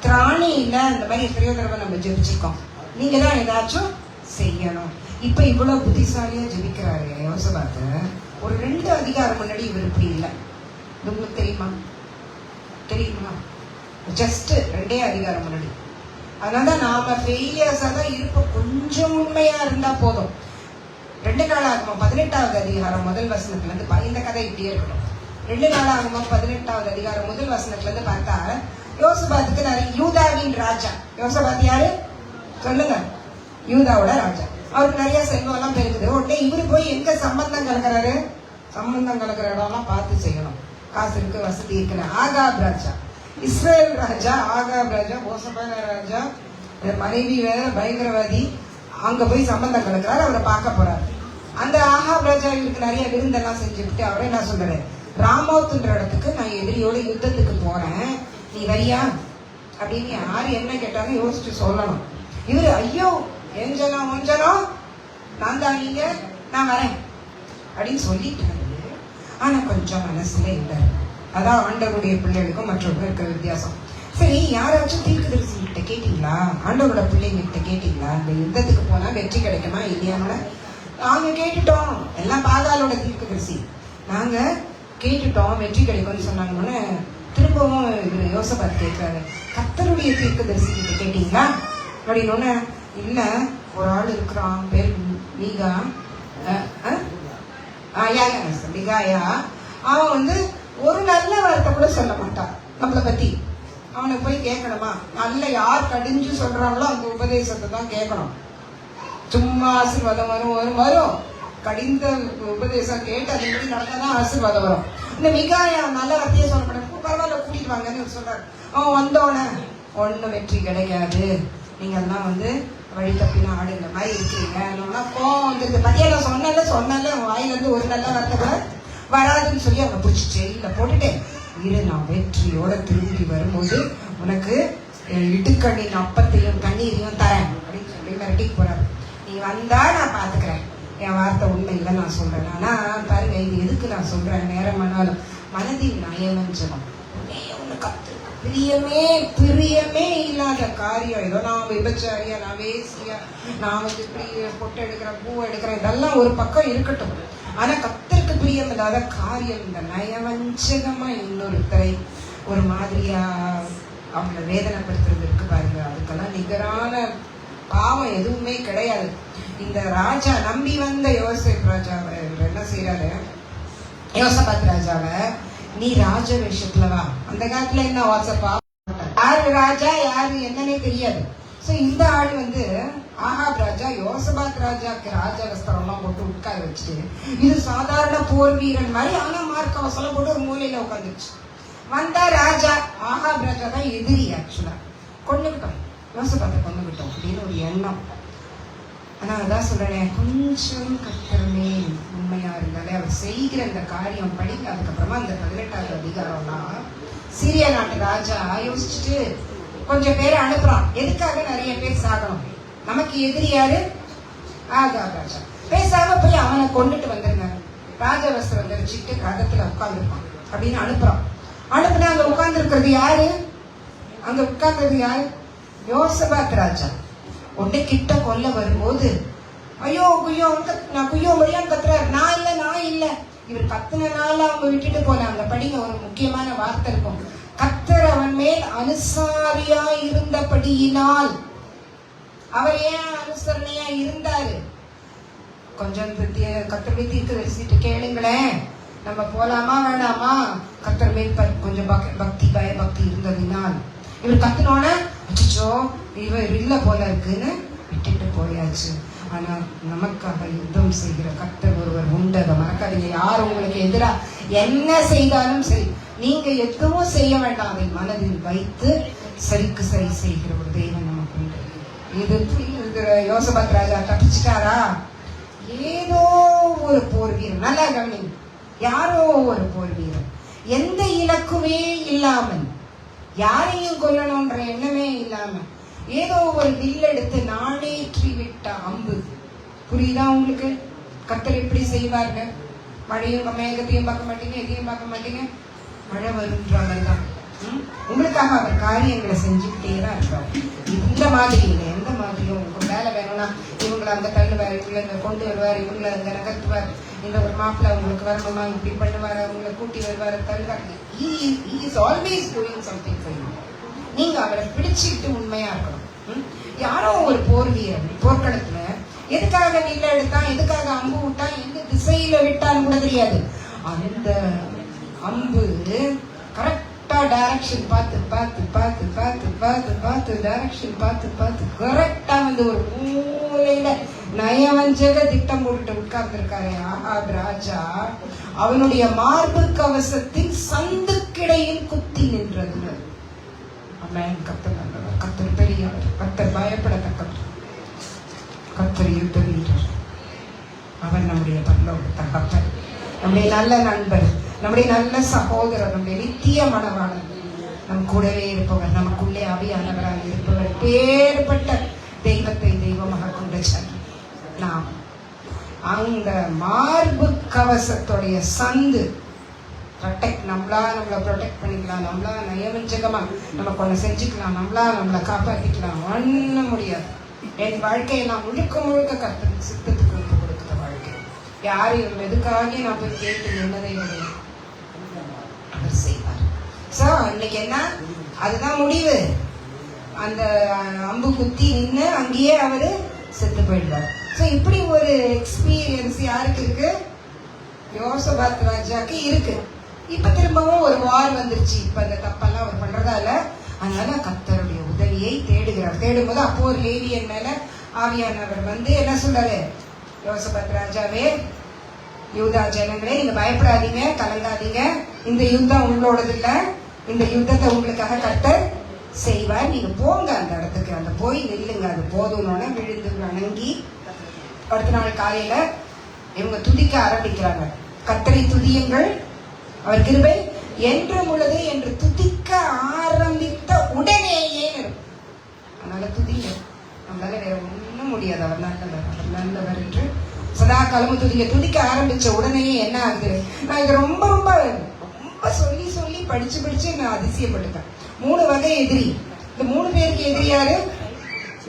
திராணி இல்லை. அந்த மாதிரி எத்தனையோ தடவை நம்ம ஜெபிச்சிருக்கோம். நீங்க தான் ஏதாச்சும் செய்யணும். இப்ப இவ்வளவு புத்திசாலியா ஜெபிக்கிறாரு யோசபாத். ஒரு 2 அதிகாரம் முன்னாடி இவர் இப்படி இல்லை. உங்களுக்கு தெரியுமா? தெரியுமா? ஜஸ்ட் 2 அதிகாரம் முன்னாடி. அதனாலதான் நாம ஃபெயிலியர்ஸா தான் இருப்போம். கொஞ்சம் உண்மையா இருந்தா போதும். 2 நாளாகமம் 18வது அதிகாரம் முதல் வசனத்துல இருந்து இந்த கதை இப்படியே இருக்கணும். 2 நாளாகமம் 18வது அதிகாரம் முதல் வசனத்துல இருந்து பார்த்தா, யோசபாத்துக்கு நிறைய, யூதாவின் ராஜா. யோசபாத் யாரு சொல்லுங்க? யூதாவோட ராஜா. அவருக்கு நிறைய செல்வம் எல்லாம் பெருக்குது. உடனே இவரு போய் எங்க சம்பந்தம் கலக்கிறாரு? சம்பந்தம் கலக்கிற இடம் எல்லாம் பார்த்து செய்யணும். காசு இருக்கு, வசதி இருக்குன்னு. ஆகாப் ராஜா, இஸ்ரேல் ராஜா, ஆகாப் ராஜா, மோசமான ராஜா, மனைவி வேற பயங்கரவாதி. அங்க போய் சம்பந்தம் கலக்கிறாரு. அவரை பார்க்க போறாரு. அந்த ஆகாப் ராஜா இவருக்கு நிறைய விருந்தெல்லாம் செஞ்சுக்கிட்டு அவரை என்ன சொல்றாரு, ராமோத்ன்ற இடத்துக்கு நான் எதிரியோட யுத்தத்துக்கு போறேன், நீ வரியா அப்படின்னு யாரு என்ன கேட்டாலும் யோசிச்சு சொல்லணும். இவரு ஐயோ எஞ்சனம் ஒஞ்சனம், நான் தான் நீங்க, நான் வரேன் அப்படின்னு சொல்லிட்டாரு. ஆனா கொஞ்சம் மனசுல இல்லை. அதான் ஆண்டவருடைய பிள்ளைகளுக்கும் மற்றவர்களுக்கும் இருக்கிற வித்தியாசம். சரி, யாராச்சும் தீர்க்கதரிசி கிட்ட கேட்டீங்களா? ஆண்டவரோட பிள்ளைங்க கிட்ட கேட்டீங்களா இந்த யுத்தத்துக்கு போனா வெற்றி கிடைக்குமா இல்லையான்னு? நாங்க கேட்டுட்டோம், எல்லாம் பாகாலோட தீர்க்கதரிசி, நாங்க கேட்டுட்டோம் வெற்றி கிடைக்கும்னு சொன்னாங்கன்னு. திரும்பவும் இவர் யோசபாத் கேட்கிறாரு, கர்த்தருடைய தீர்க்கதரிசி கிட்ட கேட்டீங்களா அப்படின்னு. இல்ல, ஒரு ஆள் இருக்கிறான் பேர் மீகா, மிகாயா. அவன் ஒரு நல்ல வார்த்தை கூட சொல்ல மாட்டான் நம்மளை பத்தி. அவனை போய் கேட்கணுமா? நல்ல யார் கடிஞ்சு சொல்றாங்களோ அந்த உபதேசத்தை தான் கேட்கணும். சும்மா ஆசீர்வாதம் வரும் கடிந்த உபதேசம் கேட்டு அது மாதிரி நடந்தாதான் ஆசீர்வாதம் வரும். இந்த மிகாயா நல்ல வார்த்தையே சொல்ல மாட்டேன், பரவாயில்ல கூட்டிட்டு வாங்கன்னு சொல்றாரு. அவன் வந்தோடனே ஒன்னும் வெற்றி கிடைக்காது, நீங்க எல்லாம் வழி தப்பினா ஆடுங்கிற மாதிரி இருக்கீங்க. கோவம் வந்துருது. பத்தியா நான் சொன்னால வாயில இருந்து ஒரு நல்ல வார்த்தை கூட வராதுன்னு சொல்லி அவனை பிடிச்சி ஜெயில போட்டுட்டு, இரு நான் வெற்றியோட திரும்பி வரும்போது உனக்கு இடுக்கண்ணின் அப்பத்தையும் கண்ணீரையும் தரேன் அப்படின்னு சொல்லி மிரட்டிக்கு போறாரு. நீ வந்தா நான் பாத்துக்கிறேன், என் வார்த்தை உண்மை இல்லை நான் சொல்றேன். ஆனா பாருங்க, இது எதுக்கு நான் சொல்றேன், நேரமானாலும் மனதில் நயவஞ்சனம், பிரியமே இல்லாத காரியம். ஏதோ நான் விபச்சாரியா, நான் வேசியா, நான் இப்படி பொட்டு எடுக்கிறேன், பூ எடுக்கிறேன், இதெல்லாம் ஒரு பக்கம் இருக்கட்டும். ஆனா கர்த்தருக்கு பிரியம் இல்லாத காரியம், இந்த நயவஞ்சகமா இன்னொருத்தரை ஒரு மாதிரியா அவங்களை வேதனைப்படுத்துறது இருக்கு பாருங்க. அதுக்கெல்லாம் நிகரான பாவம் எதுவுமே கிடையாது. இந்த ராஜா நம்பி வந்த யோசேப் ராஜாவை என்ன செய்யறாரு, யோசபாத் ராஜாவை, நீ ராஜ வேஷத்துல வா. அந்த காலத்துல என்ன வாட்ஸ்அப்பா, யாரு ராஜா யாரு என்னன்னே தெரியாது. சோ இந்த ஆள் ஆகாப் ராஜா யோசபாத் ராஜாக்கு ராஜ வஸ்திரம் எல்லாம் போட்டு உட்கார வச்சுட்டு இது சாதாரண போர் வீரன் மாதிரி ஆனா மார்க்க வசலம் போட்டு ஒரு மூலையில உட்காந்துருச்சு. வந்தா ராஜா, ஆகாப் ராஜா தான் எதிரி. ஆக்சுவலா கொண்டுகிட்டோம், யோசபாத்தை கொண்டுகிட்டோம் அப்படின்னு ஒரு எண்ணம். ஆனா அதான் சொல்றேன், கொஞ்சம் கர்த்தருமே உண்மையா இருந்தாலே அவர் செய்கிற அந்த காரியம் படிங்க. அதுக்கப்புறமா அந்த 18வது அதிகாரம்லாம் சீரியா நாட்டு ராஜா யோசிச்சுட்டு கொஞ்சம் பேரை அனுப்புறான். எதுக்காக நிறைய பேர் சாகணும்? நமக்கு எதிரி யாரு? ஆகாப் ராஜா. பேசாம போய் அவனை கொண்டுட்டு வந்துருங்க, ராஜவஸ்திரம் தரிச்சுட்டு ரதத்துல உட்கார்ந்துருப்பான் அப்படின்னு அனுப்புறான். அனுப்புனா அங்க உட்கார்ந்து இருக்கிறது யாரு? அங்க உட்கார்ந்தது யாரு? யோசபாத் ராஜா. உடனே கிட்ட கொல்ல வரும்போது ஐயோ குய்யோ, நான் குய்யோ முடியான்னு கத்துறாரு. நான் இல்ல இவர் கத்துன நாள் அவங்க விட்டுட்டு போனாங்க. படிங்க, ஒரு முக்கியமான வார்த்தை இருக்கும். கத்தர் அவன் மேல் அனுசாரியா இருந்தபடியினால். அவர் ஏன் அனுசரணையா இருந்தாரு? கொஞ்சம் கத்தர் மேல் தீர்க்க தரிசிட்டு கேளுங்களேன், நம்ம போலாமா வேண்டாமா? கத்தர் மேல் கொஞ்சம் பக்தி பயபக்தி இருந்ததினால் இவர் கத்துனோட அச்சோ இவர் இல்ல போல இருக்குன்னு விட்டுட்டு போயாச்சு. ஆனா நமக்காக யுத்தம் செய்கிற கர்த்தர் ஒருவர் உண்டு, அதை மறக்காதீங்க. யார் உங்களுக்கு எதிரா என்ன செய்தாலும் சரி, நீங்க எதுவும் செய்ய வேண்டாம், அதை மனதில் வைத்து சரிக்கு சரி செய்கிற ஒரு தெய்வம் நமக்கு உண்டு. இது யோசபாத் ராஜா தப்பிச்சிட்டாரா? ஏதோ ஒரு போர் வீரன், நல்லா கவனிங்க, யாரோ ஒரு போர் வீரன், எந்த இலக்குமே இல்லாமல், யாரையும் கொல்லணும்ன்ற எண்ணமே இல்லாம ஏதோ ஒரு வில் எடுத்து நாடேற்றி விட்ட அம்பு. புரியுதா உங்களுக்கு? கர்த்தர் எப்படி செய்வாருங்க? மழையும் மேகத்தையும் பார்க்க மாட்டீங்க, எதையும் பார்க்க மாட்டீங்க, மழை வரும்ன்றவர்தான். உங்களுக்காக அவர் காரியங்களை செஞ்சுக்கிட்டே தான் இருக்காரு. இந்த மாதிரி இல்லை, எந்த மாதிரியும் உங்களுக்கு வேலை வேணும்னா இவங்களை அங்க தள்ளுவார், இவங்களை இங்க கொண்டு வருவார், இவங்களை அங்க நகர்த்துவார், இந்த ஒரு மாப்பிள்ள உங்களுக்கு வரணுமா இப்படி பண்ணுவார், அவங்களை கூட்டி வருவார், தள்ளுவார். He is always doing something for you. நீங்க அவரை பிடிச்சிட்டு உண்மையா இருக்கணும். யாரோ ஒரு போர் வீரன் போர்க்களத்துல எதுக்காக வில்ல எடுத்தான், எதுக்காக அம்பு விட்டான், எந்த திசையில விட்டான்னு கூட தெரியாது. அந்த அம்பு கரெக்டா டைரக்ஷன் பார்த்து பார்த்து பார்த்து பார்த்து பார்த்து பார்த்து டைரக்ஷன் பார்த்து பார்த்து கரெக்டா வந்து ஒரு மூலையில நயவஞ்சக திட்டம் போட்டு உட்கார்ந்துருக்காரு ஆகாப் ராஜா. அவனுடைய மார்பு கவசத்தின் சந்துக்கிடையில் குத்தி நின்றது. கர்த்தர் நல்லவர், கர்த்தர் பெரியவர், கர்த்தர் பயப்படத்தக்கவர், கர்த்தர் யுத்த வீரர். அவர் நம்முடைய பரலோக தகப்பன், நம்முடைய நல்ல நண்பர், நம்முடைய நல்ல சகோதரர், நம்முடைய நித்திய மனவாளர், நம் கூடவே இருப்பவர், நமக்குள்ளே ஆவியானவராக இருப்பவர், பேர்பட்ட தெய்வத்தை தெய்வமாக கொண்ட நாம் அந்த மார்பு கவசத்துடைய சந்து நம்மளை ப்ரொடெக்ட் பண்ணிக்கலாம், நம்மளா நயவஞ்சகமா நமக்கு ஒண்ணு செஞ்சுக்கலாம், நம்மளை காப்பாற்றிக்கலாம். ஒண்ணும் முடியாது. என் வாழ்க்கையை நான் முழுக்க கர்த்தருக்கு சித்தத்துக்கு ஒப்பு கொடுக்கிற வாழ்க்கை. யாரையும் எதுக்காக நான் போய் கேட்டு என்னதை அவர் செய்வார். சோ இன்னைக்கு என்ன, அதுதான் முடிவு. அந்த அம்பு குத்தி நின்று அங்கேயே அவரு செத்து போயிடுவார். சோ இப்படி ஒரு எக்ஸ்பீரியன்ஸ் யாருக்கு இருக்கு? யோசபாத் ராஜாக்கு இருக்கு. இப்ப திரும்பவும் ஒரு வார் வந்துருச்சு. இப்ப இந்த தப்பெல்லாம் அவர் பண்றதால அதனால கர்த்தருடைய உதவியை தேடுகிறார். தேடும்போது அப்போ ஒரு லேவியன் மேல ஆவியானவர் வந்து என்ன சொல்றாரு? யோசபாத் ராஜாவே, யூதா ஜனங்களே, நீங்க பயப்படாதீங்க, கலங்காதீங்க, இந்த யுத்தம் உங்களோடது இல்ல, இந்த யுத்தத்தை உங்களுக்காக கர்த்தர் செய்வார், நீங்க போங்க அந்த இடத்துக்கு, அந்த போய் நில்லுங்க, அது போதும்னு விழுந்து வணங்கி அடுத்த நாள் காலையில இவங்க துதிக்க ஆரம்பிக்கிறாங்க. கர்த்தரை துதியுங்கள், அவர் கிருபை என்றும் உள்ளது என்று துதிக்க ஆரம்பித்த உடனேயே இருக்கும். அதனால துதிங்க, நம்மளால வேற ஒண்ணும் முடியாது. அவர் நல்லவர், அவர் நல்லவர் என்று சதா காலமும் துதிக்க ஆரம்பிச்ச உடனேயே என்ன ஆகுது? நான் இதை ரொம்ப ரொம்ப ரொம்ப சொல்லி படிச்சு நான் அதிசயப்பட்டுட்டேன். 3 வகை எதிரி. இந்த 3 பேருக்கு எதிரி யாரு?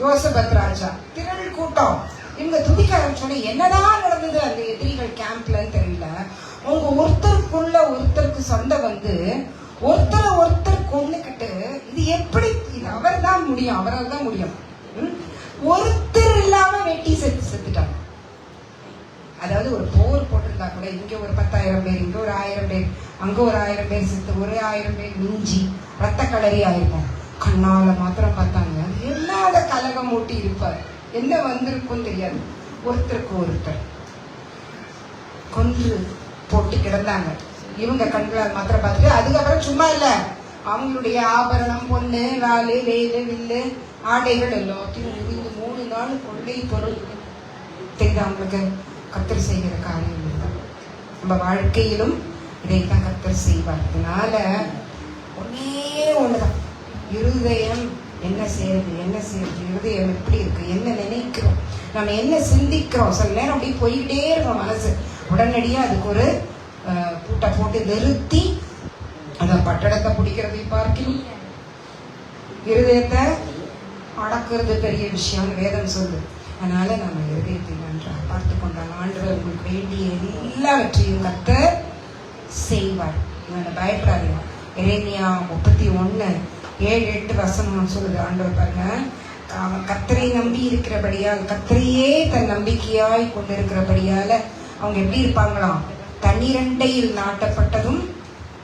யோசபாத் ராஜா, திரள் கூட்டம். இவங்க துதிக்க ஆரம்பிச்சோட என்னதான் நடந்தது அந்த எதிரிகள் கேம்ப்லன்னு தெரியல. அவங்க ஒருத்தருக்குள்ள ஒருத்தருக்கு சண்டை வந்து ஒருத்தர் கொண்டுகிட்டு, இது எப்படி, இது அவர் தான் முடியும், அவரால் தான் முடியும். ஒருத்தர் இல்லாம வெட்டி செத்துட்டாங்க. அதாவது ஒரு போர் போட்டிருந்தா கூட இங்க ஒரு 10,000 பேர், இங்க ஒரு 1000 பேர், அங்க ஒரு 1000 பேர் செத்து, ஒரு 1000 பேர் மிஞ்சி ரத்த களரி ஆயிருக்கும். கண்ணால மாத்திரம் பார்த்தாங்க, எல்லாத கலகம் ஊட்டி இருப்பார். என்ன வந்திருக்கும் தெரியாது. ஒருத்தருக்கு ஒருத்தர் கொன்று போட்டு கிடந்தாங்க. இவங்க கண்களால் மாத்திரம் பார்த்துட்டு அதுக்கப்புறம் சும்மா இல்ல, அவங்களுடைய ஆபரணம், பொண்ணு, வாலு, வேலு, வில்லு, ஆடைகள் எல்லாத்தையும் இந்த 3 நாள் கொள்ளை பொருள் தெரியுது. அவங்களுக்கு கர்த்தர் செய்கிற காரியம் இல்லை. நம்ம வாழ்க்கையிலும் இதைத்தான் கர்த்தர் செய்வார். அதனால ஒன்னே ஒண்ணுதான், இருதயம் என்ன செய்யுது, என்ன செய்யுது, இருதயம் எப்படி இருக்கு, என்ன நினைக்கிறோம், நம்ம என்ன சிந்திக்கிறோம். சில நேரம் அப்படி போய்கிட்டே இருக்கோம் மனசு. உடனடியாக அதுக்கு ஒரு பூட்டை போட்டு நிறுத்தி அந்த பட்டடத்தை பிடிக்கிறதை பார்க்கணும், இருதயத்தை அடக்கிறது பெரிய விஷயம் வேதம் சொல்லு. அதனால நம்ம இருதயத்தை நன்றாக பார்த்து கொண்டால் ஆண்டவர் உங்களுக்கு வேண்டிய எல்லாவற்றையும் கர்த்தர் செய்வார். நான் பயப்படாதீங்க. எரேமியா 31:7-8 சொல்லுது. ஆண்டவர் பாருங்க, அவன் கர்த்தரை நம்பி இருக்கிறபடியால், கர்த்தரையே தன் நம்பிக்கையாய் கொண்டிருக்கிறபடியால அவங்க எப்படி இருப்பாங்களாம்? தண்ணீரண்டையில் நாட்டப்பட்டதும்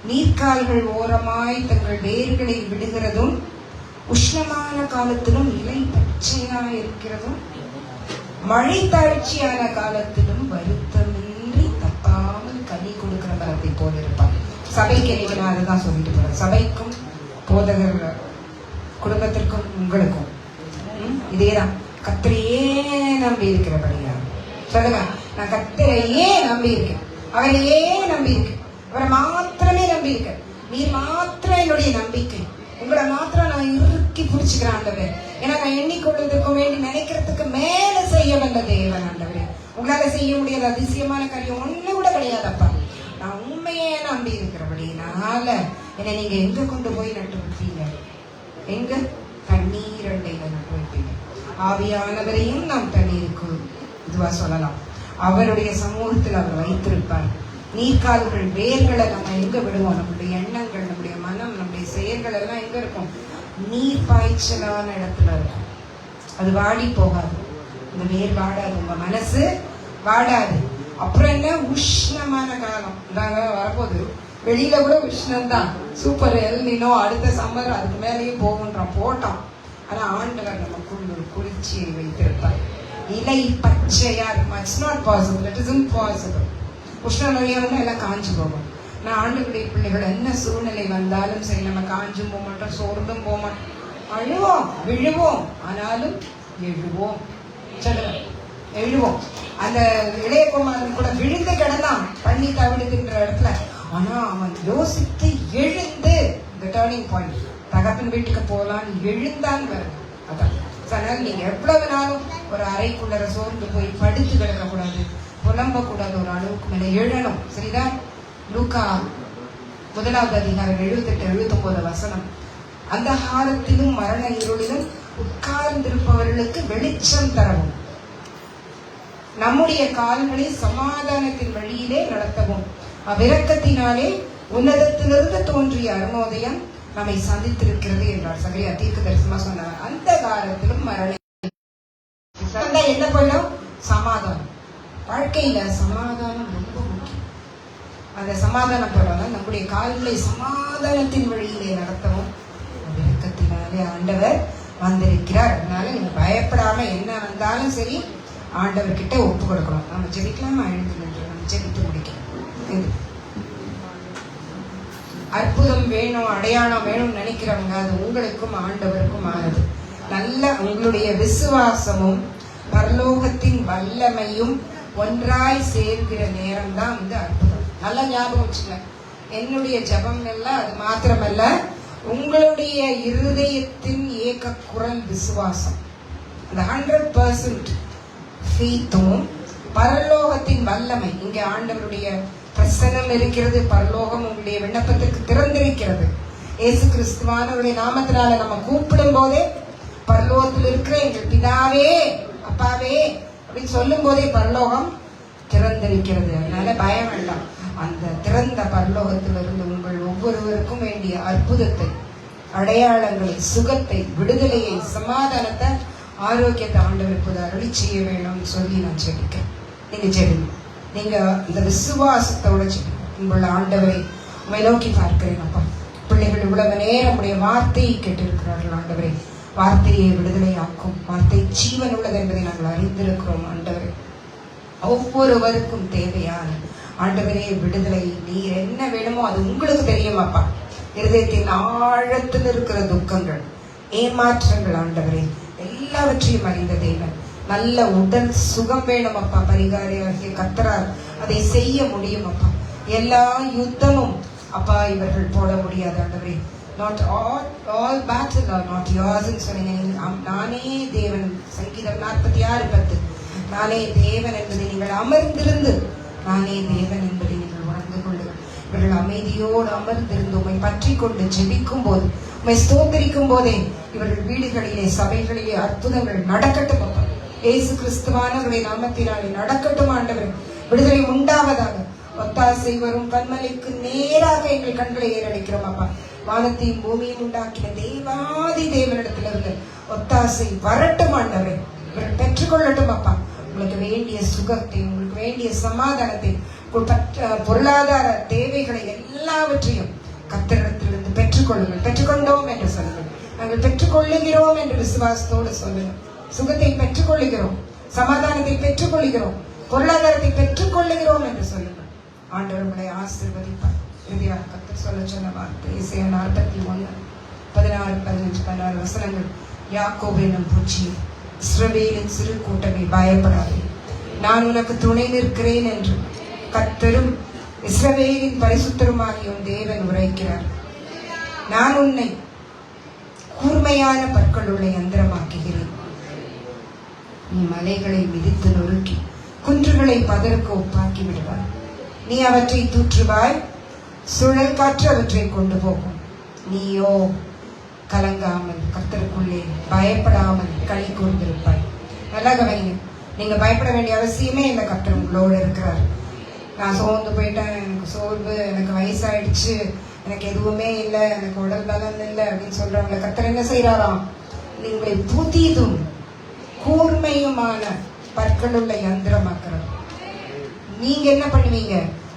நீர்க்கால்கள் ஓரமாய் தங்கள் வேர்களை விடுகிறதும் உஷ்ணமான காலத்திலும் இலை பச்சையாய் இருக்கிறதும் மழை தாழ்ச்சியான காலத்திலும் வருத்தமின்றி தப்பாமல் கனி கொடுக்கிற மரத்தை போல இருப்பாங்க. சபைக்கு இன்னைக்கு நான் அதுதான் சொல்லிட்டு போறேன். சபைக்கும் போதகர் குடும்பத்திற்கும் உங்களுக்கும் இதேதான். கர்த்தரையே நம்பி இருக்கிறபடியா சொல்லுங்க, நான் கர்த்தரையே நம்பி இருக்கேன், அவரையே நம்பி இருக்கேன், அவரை மாத்திரமே நம்பி இருக்கேன். நீர் மாத்திரம் என்னுடைய நம்பிக்கை, உங்களை மாத்திரம் நான் இறுக்கி பிடிச்சுக்கிறேன் ஆண்டவரே. ஏன்னா நான் எண்ணிக்கொள்வதற்கும் வேண்டி நினைக்கிறதுக்கு மேல செய்ய வந்த தேவன் ஆண்டவரே. உங்களால செய்ய முடியாத அதிசயமான காரியம் ஒண்ணு கூட கிடையாதப்பா. நான் உண்மையே நம்பி இருக்கிறபடினால என்னை நீங்க எங்க கொண்டு போய் நட்டு வைப்பீங்க? எங்க? தண்ணீர் அண்டையில நட்டு வைப்பீங்க. ஆவியானவரையும் நாம் தண்ணீருக்கு இதுவா சொல்லலாம். அவருடைய சமூகத்தில் அவர் வைத்திருப்பார். நீர்க்கால்கள் வேர்களை நம்ம எங்க விடுவோம்? நம்முடைய எண்ணங்கள், நம்முடைய மனம், நம்முடைய செயல்கள் எல்லாம் எங்க இருக்கும்? நீர் பாய்ச்சலான இடத்துல இருக்கும். அது வாடி போகாது, இந்த வேர் வாடாது, உங்க மனசு வாடாது. அப்புறம் என்ன? உஷ்ணமான காலம் நாங்க வரப்போகுது. வெளியில கூட உஷ்ணம்தான், சூப்பர் எல்னினோ, அடுத்த சம்மர் அதுக்கு மேலேயும் போகுன்றோம் போட்டோம். ஆனா ஆண்டவர் நமக்குள் ஒரு குளிர்ச்சியை வைத்திருப்பார். இலை பச்சையா இருக்கும். It's not possible, it is impossible. உஷ்ண நோயா வந்து எல்லாம் காஞ்சு போகும். நான் ஆண்டுகளுடைய பிள்ளைகள் என்ன சூழ்நிலை வந்தாலும் சரி, நம்ம காஞ்சும் போக மாட்டோம், சோர்ந்தும் போக மாட்டோம், அழுவோம், விழுவோம், ஆனாலும் எழுவோம். சொல்லுங்க, எழுவோம். அந்த இளையகுமாரன் கூட விழுந்து கிடந்தான் பண்ணி தவிடுகின்ற இடத்துல. ஆனா அவன் யோசித்து எழுந்து, இந்த டேர்னிங் பாயிண்ட், தகப்பன் வீட்டுக்கு போலான்னு எழுந்தான் வருது. அதான் அதனால நீங்க எவ்வளவு நாளும் ஒரு அறைக்குள்ளர சோர்ந்து போய் படுத்து கிடக்க கூடாது, புலம்ப கூடாது. ஒரு அளவுக்கு மேல எழணும். சரிதான்? லூக்கா 1:78-79 அந்த காலத்திலும் மரண இருளிலும் உட்கார்ந்திருப்பவர்களுக்கு வெளிச்சம் தரவும், நம்முடைய கால்களை சமாதானத்தின் வழியிலே நடத்தவும், அவ்விரக்கத்தினாலே உன்னதத்திலிருந்து தோன்றிய அருணோதயம் நம்மை சந்தித்திருக்கிறது என்றார். சகரியா தீர்க்கதரிசனமா சொன்னார். அந்த காலத்திலும் மரண என்ன போயிடும்? சமாதானம். வாழ்க்கையில சமாதானம் ரொம்ப முக்கியம். அந்த சமாதானம் போறவங்க நம்முடைய கால்களை சமாதானத்தின் வழியிலே நடத்தவும் இறக்கத்தினாலே ஆண்டவர் வந்திருக்கிறார். அதனால நீங்க பயப்படாம என்ன வந்தாலும் சரி ஆண்டவர்கிட்ட ஒப்பு கொடுக்கணும். நம்ம ஜெபிக்கலாமா? எழுந்து நின்று நம்ம ஜெபித்து முடிக்கணும். அற்புதம் வேணும், அடையாளம் வேணும்னு நினைக்கிறவங்க அது உங்களுக்கும் ஆண்டவருக்கும் ஆனது. நல்ல உங்களுடைய விசுவாசமும் பரலோகத்தின் வல்லமையும் ஒன்றாய் சேர்க்கிற நேரம் தான் வந்து அற்புதம். நல்லா ஞாபகம் வச்சுங்க. என்னுடைய ஜபம் எல்லாம் அது மாத்திரமல்ல, உங்களுடைய இருதயத்தின் ஏக குரல் விசுவாசம், அந்த 100% ஃபீத்தும் பரலோகத்தின் வல்லமை. இங்கே ஆண்டவருடைய பிரசன்னம் இருக்கிறது. பரலோகம் உங்களுடைய விண்ணப்பத்திற்கு திறந்திருக்கிறது. இயேசு கிறிஸ்துவானவருடைய நாமத்தினால நம்ம கூப்பிடும் போதே பரலோகத்தில் இருக்கிற எங்கள் பிதாவே, அப்பாவே அப்படின்னு சொல்லும் போதே பரலோகம் திறந்திருக்கிறது. அதனால பயம் வேண்டாம். அந்த திறந்த பரலோகத்திலிருந்து உங்கள் ஒவ்வொருவருக்கும் வேண்டிய அற்புதத்தை, அடையாளங்களை, சுகத்தை, விடுதலையை, சமாதானத்தை, ஆரோக்கியத்தை ஆண்டவர் இப்போது அருளி செய்ய வேணும்னு சொல்லி நான் ஜெபிக்கிறேன். நீங்க ஜெபிங்க. நீங்க இந்த விசுவாசத்தோட ஜெபிங்க. உங்கள் ஆண்டவரை உண்மை நோக்கி பார்க்கிறேன். அப்பா, பிள்ளைகள் இவ்வளவு நேரம் உடைய வார்த்தையை கேட்டிருக்கிறார்கள். ஆண்டவரை வார்த்தையை விடுதலையாக்கும். வார்த்தை ஜீவன் உள்ளது என்பதை நாங்கள் அறிந்திருக்கிறோம் ஆண்டவரே. ஒவ்வொருவருக்கும் தேவையான ஆண்டவரே விடுதலை, நீர் என்ன வேணுமோ அது உங்களுக்கு தெரியும் அப்பா. இருதயத்தின் ஆழத்தில் இருக்கிற துக்கங்கள், ஏமாற்றங்கள் ஆண்டவரே எல்லாவற்றையும் அறிந்த தேவன். நல்ல உடல் சுகம் வேணும் அப்பா. பரிகாரியாகிய கர்த்தரால் அதை செய்ய முடியும் அப்பா. எல்லா யுத்தமும் அப்பா இவர்கள் போட முடியாது ஆண்டவரே. Not all battle are not yours ன்னு சொன்னீங்க. நானே தேவன், சங்கீதம் 46:10. நானே தேவன் என்பதை நீங்கள் அமர்ந்திருந்து, நானே தேவன் என்பதை நீங்கள் உணர்ந்து கொள்ளுங்கள். இவர்கள் அமைதியோடு அமர்ந்திருந்து உம்மை பற்றி கொண்டு ஜெபிக்கும் போது, உம்மை ஸ்தோத்தரிக்கும் போதே இவர்கள் வீடுகளிலே சபைகளிலே அற்புதங்கள் நடக்கட்டும் அப்பா. இயேசு கிறிஸ்துவானவருடைய நாமத்தினாலே நடக்கட்டும் ஆண்டவரே. விடுதலை உண்டாவதாக. ஒத்தாசை வரும் கண்மலைக்கு நேராக எங்கள் கண்களை ஏறடிக்கிறோம் அப்பா. வானத்தையும் பூமியும் உண்டாக்கின தேவாதி தேவனிடத்திலிருந்து ஒத்தாசை வரட்டும் ஆண்டவரே. இவர்கள் பெற்றுக்கொள்ளட்டும் அப்பா. உங்களுக்கு வேண்டிய சுகத்தை, உங்களுக்கு வேண்டிய சமாதானத்தை, பொருளாதார தேவைகளை எல்லாவற்றையும் கர்த்தரிடத்திலிருந்து பெற்றுக்கொள்ளுங்கள். பெற்றுக்கொண்டோம் என்று சொல்லுங்கள். நாங்கள் பெற்றுக்கொள்ளுகிறோம் என்று விசுவாசத்தோடு சொல்லுங்கள். சுகத்தை பெற்றுக்கொள்ளுகிறோம், சமாதானத்தை பெற்றுக்கொள்ளுகிறோம், பொருளாதாரத்தை பெற்றுக்கொள்ளுகிறோம் என்று சொல்லுங்கள். ஆண்டவர் உங்களை ஆசீர்வதிப்பார். இறுதியாக கர்த்தர் சொல்ல சொன்ன வார்த்தை ஏசாயா 41:16-15 வசனங்கள். யாக்கோபு என்னும் பூச்சியே, இஸ்ரவேலின் சிறு கூட்டமே, பயப்படாதே, நான் உனக்கு துணை நிற்கிறேன் என்று கர்த்தரும் இஸ்ரவேலின் பரிசுத்தருமாகிய உன் தேவன் உரைக்கிறார். நான் உன்னை கூர்மையான பற்களுள்ள யந்திரமாக்குகிறேன். நீ மலைகளை மிதித்து நொறுக்கி குன்றுகளை பதருக்கு ஒப்பாக்கி விடுவாய். நீ அவற்றை தூற்றுவாய், சுழல் காற்று அவற்றை கொண்டு போகும். நீயோ கலங்காமல் கர்த்தருக்குள்ளே பயப்படாமல் களி கூர்ந்திருப்பாய். நல்லா கவனிங்க. நீங்க பயப்பட வேண்டிய அவசியமே இல்லை. கர்த்தர் உங்களோடு இருக்கிறார். நான் சோர்ந்து போயிட்டேன், எனக்கு சோர்வு, எனக்கு வயசாயிடுச்சு, எனக்கு எதுவுமே இல்லை, எனக்கு உடல் பலம் இல்லை அப்படின்னு சொல்றவங்களை கர்த்தர் என்ன செய்யறாராம்? உங்களை புதிதும் கூர்மையுமான பற்களுள்ள யந்திரமாக்குறார். நீங்க என்ன பண்ணுவீங்க?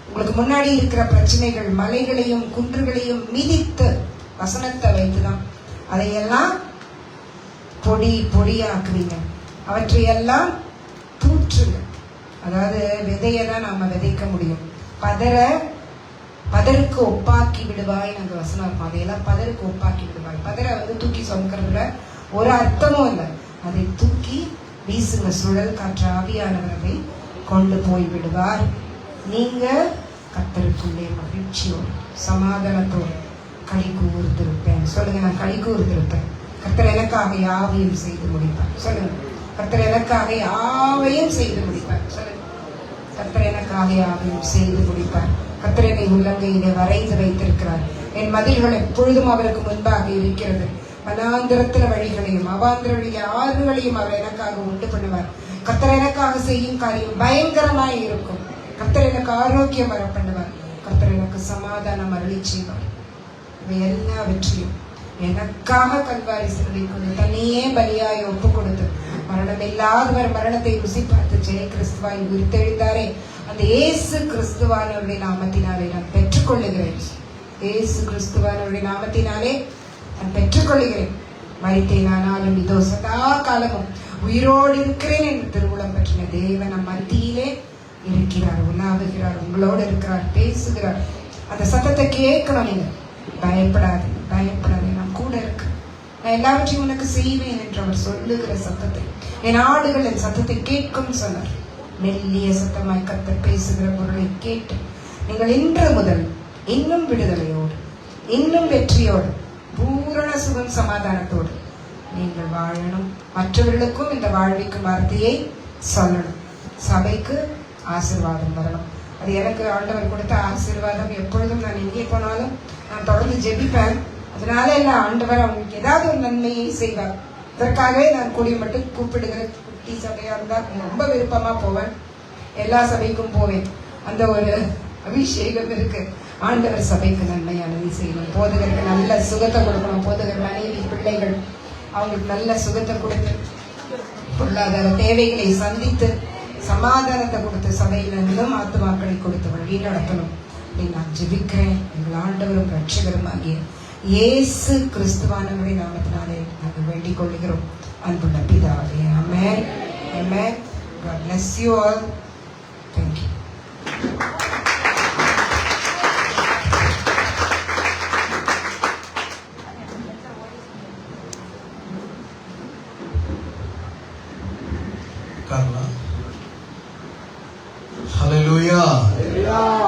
உங்களுக்கு முன்னாடி இருக்கிற பிரச்சனைகள், மலைகளையும் குன்றுகளையும் மிதித்து வசனத்தை வைத்துதான் அதையெல்லாம் பொடியாக்குவீங்க. அவற்றையெல்லாம் தூற்றுங்க. அதாவது விதையை தான் நாம விதைக்க முடியும். பதருக்கு ஒப்பாக்கி விடுவாய் நாங்க வசனம் இருக்கும். அதையெல்லாம் பதருக்கு ஒப்பாக்கி விடுவாய். பதரை தூக்கி சொன்னதுல ஒரு அர்த்தமும் இல்லை. அதை தூக்கி வீசுங்க. சுழல் காற்று ஆவியானவரை கொண்டு போய் விடுவார். நீங்க கர்த்தருக்குள்ளே மகிழ்ச்சியோடு சமாதானத்தோடு களி கூர்ந்திருப்பேன். சொல்லுங்க, நான் களி கூர்ந்திருப்பேன். கர்த்தர் எனக்காக யாவையும் செய்து முடிப்பார். சொல்லுங்க, கர்த்தர் எனக்காக யாவையும் செய்து முடிப்பார். சொல்லுங்க, கர்த்தர் எனக்காக யாவையும் செய்து முடிப்பார். கர்த்தர் என்னை உள்ளங்கையிலே வரைந்து வைத்திருக்கிறார். என் மதில்கள் எப்பொழுதும் அவருக்கு முன்பாக இருக்கிறது. வனாந்திரத்தில வழிகளையும் அவாந்திர வழிய ஆறுகளையும் அவர் எனக்காக உண்டு பண்ணுவார். கர்த்தர் எனக்காக செய்யும் காரியம் பயங்கரமாய் இருக்கும். கர்த்தர் எனக்கு ஆரோக்கியம் வர பண்ணுவார். கர்த்தர் எனக்கு சமாதானம் அருளி செய்வார். இவை எல்லாவற்றையும் எனக்காக கல்வாரி சிலுவை கொண்டு தன்னையே பலியாய் ஒப்பு கொடுத்து மரணம் இல்லாதவர் மரணத்தை ருசி பார்த்து ஜெய கிறிஸ்துவாய் உயிர்த்தெழுந்தாரே, அந்த இயேசு கிறிஸ்துவானவருடைய நாமத்தினாலே நான் பெற்றுக்கொள்ளுகிறேன். இயேசு கிறிஸ்துவானவருடைய நாமத்தினாலே நான் பெற்றுக்கொள்ளுகிறேன். மரித்தேன், ஆனாலும் இதோ சதா காலமும் உயிரோடு இருக்கிறேன் என்று திருவுளம் பற்றின தேவன் நம் மத்தியிலே இருக்கிறார், உலாவுகிறார், உங்களோடு இருக்கிறார், பேசுகிறார். அந்த சத்தத்தை கேட்கணும். நீங்க பயப்படாது, பயப்படாது, நான் கூட இருக்கு, நான் எல்லாவற்றையும் உனக்கு செய்வேன் என்று அவர் சொல்லுகிற சத்தத்தை, என் ஆடுகள் என் சத்தத்தை கேட்கும் சொன்னார். மெல்லிய சத்தமாய் கர்த்தர் பேசுகிற பொருளை கேட்டு நீங்கள் இன்று முதல் இன்னும் விடுதலையோடு, இன்னும் வெற்றியோடு, பூரண சுகம் சமாதானத்தோடு நீங்கள் வாழணும். மற்றவர்களுக்கும் இந்த வாழ்விக்கும் வார்த்தையை சொல்லணும். சபைக்கு ஆசீர்வாதம் வரணும். அது எனக்கு ஆண்டவர் கொடுத்த ஆசீர்வாதம். எப்பொழுதும் நான் எங்கே போனாலும் நான் தொடர்ந்து ஜெபிப்பேன். அதனால என்ன, ஆண்டவர் அவங்களுக்கு ஏதாவது ஒரு நன்மையை செய்வார். இதற்காகவே நான் கூடிய மட்டும் கூப்பிடுகிற குட்டி சபையா இருந்தால் ரொம்ப விருப்பமா போவேன். எல்லா சபைக்கும் போவேன். அந்த ஒரு அபிஷேகம் இருக்கு. ஆண்டவர் சபைக்கு நன்மையானதை செய்யணும். போதகருக்கு நல்ல சுகத்தை கொடுக்கணும். போதகர் மனைவி பிள்ளைகள் அவங்களுக்கு நல்ல சுகத்தை கொடுத்து, பொருளாதார தேவைகளை சந்தித்து, சமாதானத்தை கொடுத்து, சபையிலிருந்தும் ஆத்துமாக்களை கொடுத்து வழி நடத்தணும் அப்படின்னு நான் ஜெபிக்கிறேன். எங்கள் ஆண்டவரும் ரட்சகரும் ஆகிய இயேசு கிறிஸ்துவானவருடைய நாமத்தினாலே நாங்கள் வேண்டிக் கொள்கிறோம் அன்புள்ள பிதாவே. ஆமென். ஆமென். God bless you all. Thank you. Hallelujah.